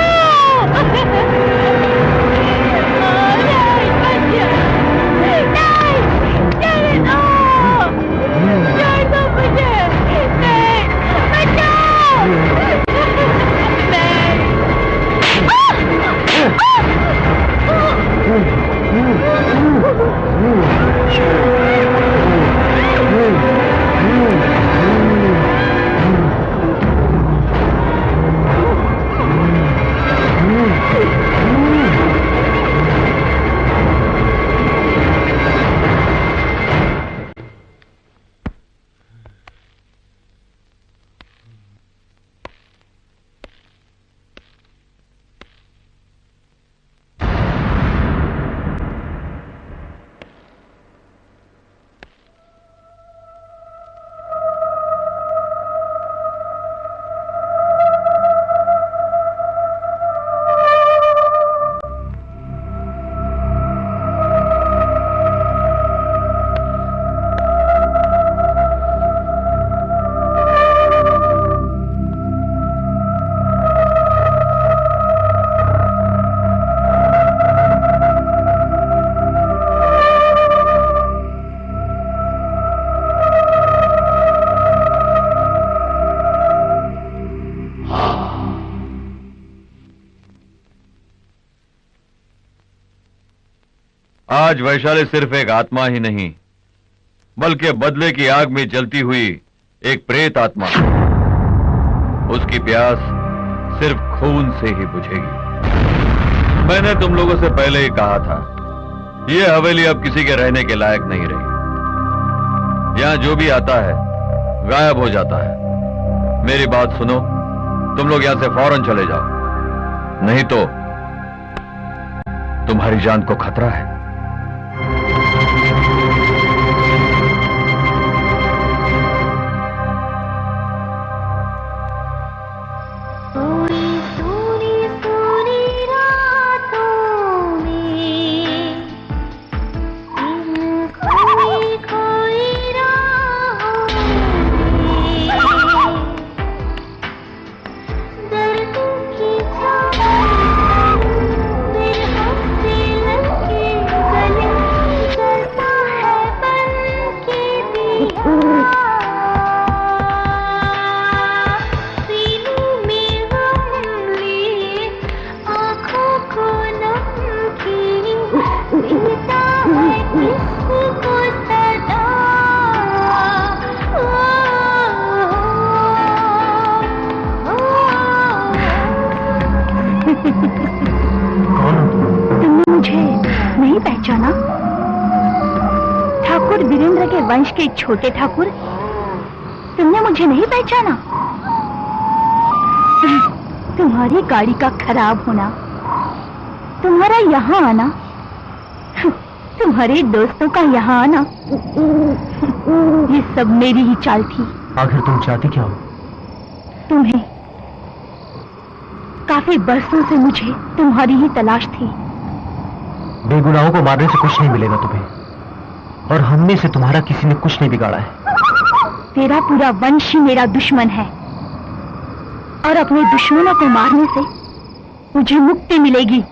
आज वैशाली सिर्फ एक आत्मा ही नहीं बल्कि बदले की आग में जलती हुई एक प्रेत आत्मा। उसकी प्यास सिर्फ खून से ही बुझेगी। मैंने तुम लोगों से पहले ही कहा था, यह हवेली अब किसी के रहने के लायक नहीं रही। यहां जो भी आता है गायब हो जाता है। मेरी बात सुनो, तुम लोग यहां से फौरन चले जाओ, नहीं तो तुम्हारी जान को खतरा है। वंश के छोटे ठाकुर, तुमने मुझे नहीं पहचाना? तुम्हारी गाड़ी का खराब होना, तुम्हारा यहाँ आना, तुम्हारे दोस्तों का यहाँ आना, ये सब मेरी ही चाल थी। आखिर तुम चाहती क्या हो? तुम्हें। काफी बरसों से मुझे तुम्हारी ही तलाश थी। बेगुनाहों को मारने से कुछ नहीं मिलेगा तुम्हें, और हमने से तुम्हारा किसी ने कुछ नहीं बिगाड़ा है। तेरा पूरा वंश ही मेरा दुश्मन है, और अपने दुश्मनों को मारने से मुझे मुक्ति मिलेगी,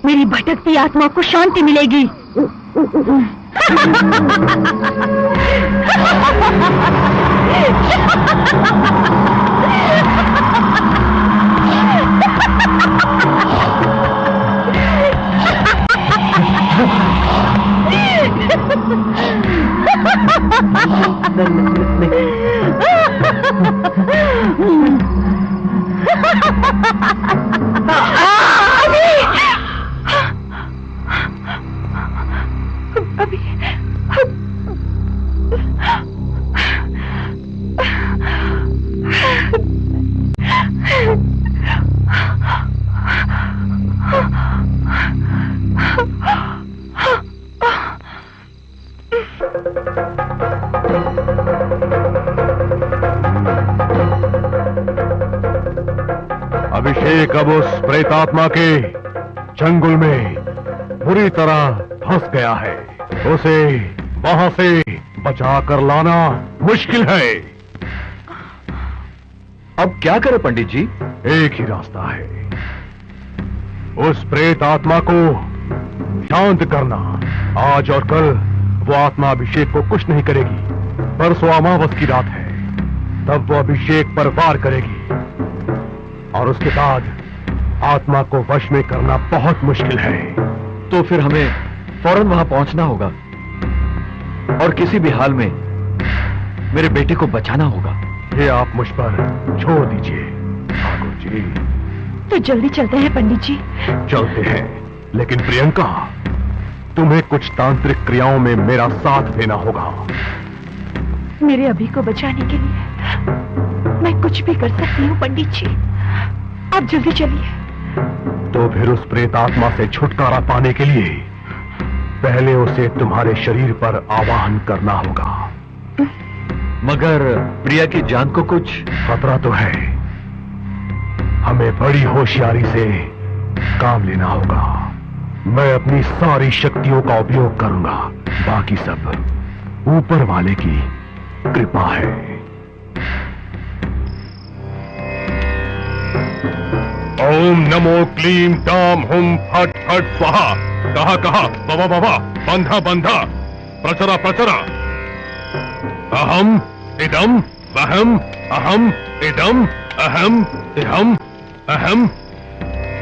मेरी भटकती आत्मा को शांति मिलेगी। अभिषेक अब उस प्रेतात्मा के चंगुल में बुरी तरह फंस गया है। उसे वहां से बचा कर लाना मुश्किल है। अब क्या करें पंडित जी? एक ही रास्ता है, उस प्रेत आत्मा को शांत करना। आज और कल वो आत्मा अभिषेक को कुछ नहीं करेगी। परसों अमावस की रात है, तब वो अभिषेक पर वार करेगी, और उसके बाद आत्मा को वश में करना बहुत मुश्किल है। तो फिर हमें फौरन वहां पहुंचना होगा, और किसी भी हाल में मेरे बेटे को बचाना होगा। ये आप मुझ पर छोड़ दीजिए ठाकुर जी। तो जल्दी चलते हैं पंडित जी। चलते हैं, लेकिन प्रियंका, तुम्हें कुछ तांत्रिक क्रियाओं में मेरा साथ देना होगा। मेरे अभी को बचाने के लिए मैं कुछ भी कर सकती हूँ पंडित जी, आप जल्दी चलिए। तो फिर उस प्रेत आत्मा से छुटकारा पाने के लिए पहले उसे तुम्हारे शरीर पर आवाहन करना होगा। मगर प्रिया की जान को कुछ खतरा तो है, हमें बड़ी होशियारी से काम लेना होगा। मैं अपनी सारी शक्तियों का उपयोग करूंगा, बाकी सब ऊपर वाले की कृपा है। ओम नमो क्लीम डाम हुम फट फट स्वाहा। कहा कहा बाबा बाबा, बंधा बंधा, प्रचरा प्रचरा। अहम इदम वहम, अहम इदम अहम इहम अहम।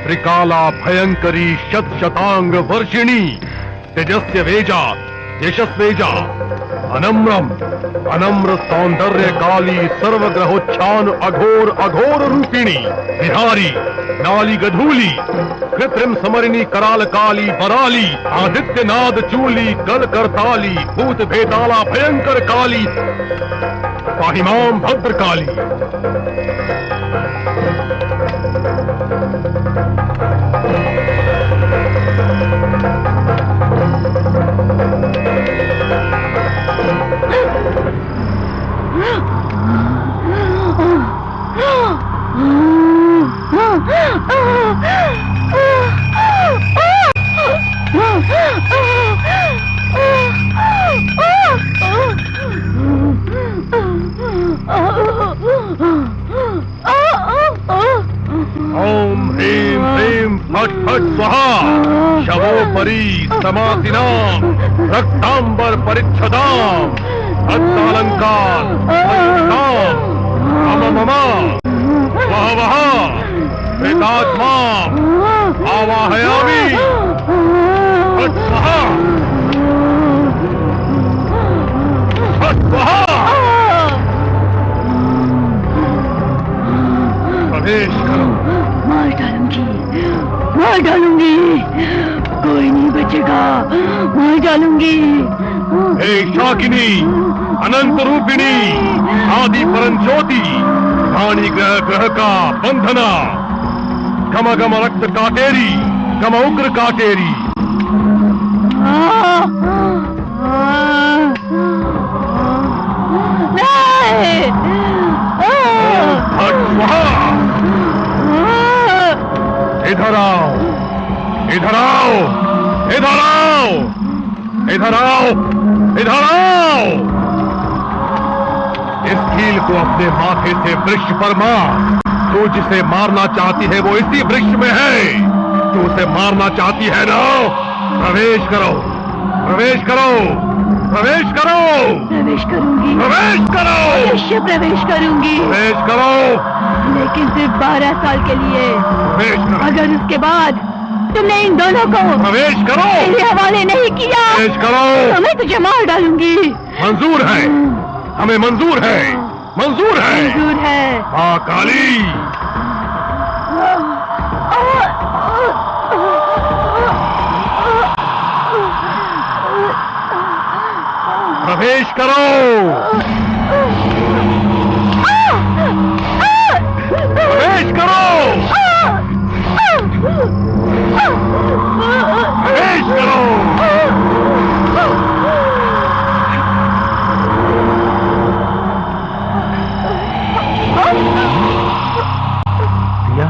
त्रिकाला भयंकरी शत शतांग वर्षिणी, तेजस्य वेजा यशस्वेजा, अनम्रम अनम्र सौंदर्य काली, सर्वग्रहोच्छान अघोर अघोर रूपिणी, विहारी नाली गधूली, कृत्रिम समरिणी कराल काली बराली, आदित्य नाद चूली गल करताली, भूत भेताला भयंकर काली, पाहिमाम भद्र काली। फट स्वाहा शवोपरि समासिनाम रक्तांबर परिच्छदाम रक्तालंकार मम मम वह वह प्रेतात्मा आवाहयामि फट स्वाहा फट स्वाहा प्रवेश करो। मार डालूंगी कोई नहीं बचेगा, मार डालूंगी। हे शाकिनी अनंत रूपिणी आदि परम ज्योति प्राणी ग्रह ग्रह का बंधना गम गम रक्त काटेरी गम उग्र काटेरी इधर आओ इधर आओ इधर आओ इधर आओ इधर आओ। इस कील को अपने माथे से वृक्ष पर मार। तू जिसे मारना चाहती है वो इसी वृक्ष में है। तू उसे मारना चाहती है ना? प्रवेश करो प्रवेश करो प्रवेश करो प्रवेश करूंगी, प्रवेश करो अवश्य प्रवेश करूंगी, प्रवेश करो लेकिन सिर्फ 12 साल के लिए। प्रवेश करो अगर उसके बाद तुमने इन दोनों को प्रवेश करो मेरे हवाले नहीं किया प्रवेश करो तो मैं तुझे मार डालूंगी। मंजूर है, हमें मंजूर है मंजूर है मंजूर है। माँ काली प्रवेश करो प्रवेश करो प्रवेश करो। प्रिया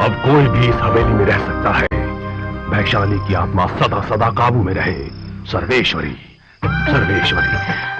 अब कोई भी इस हवेली में रह सकता है। वैशाली की आत्मा सदा सदा काबू में रहे। सर्वेश्वरी सर्वेश्वरी।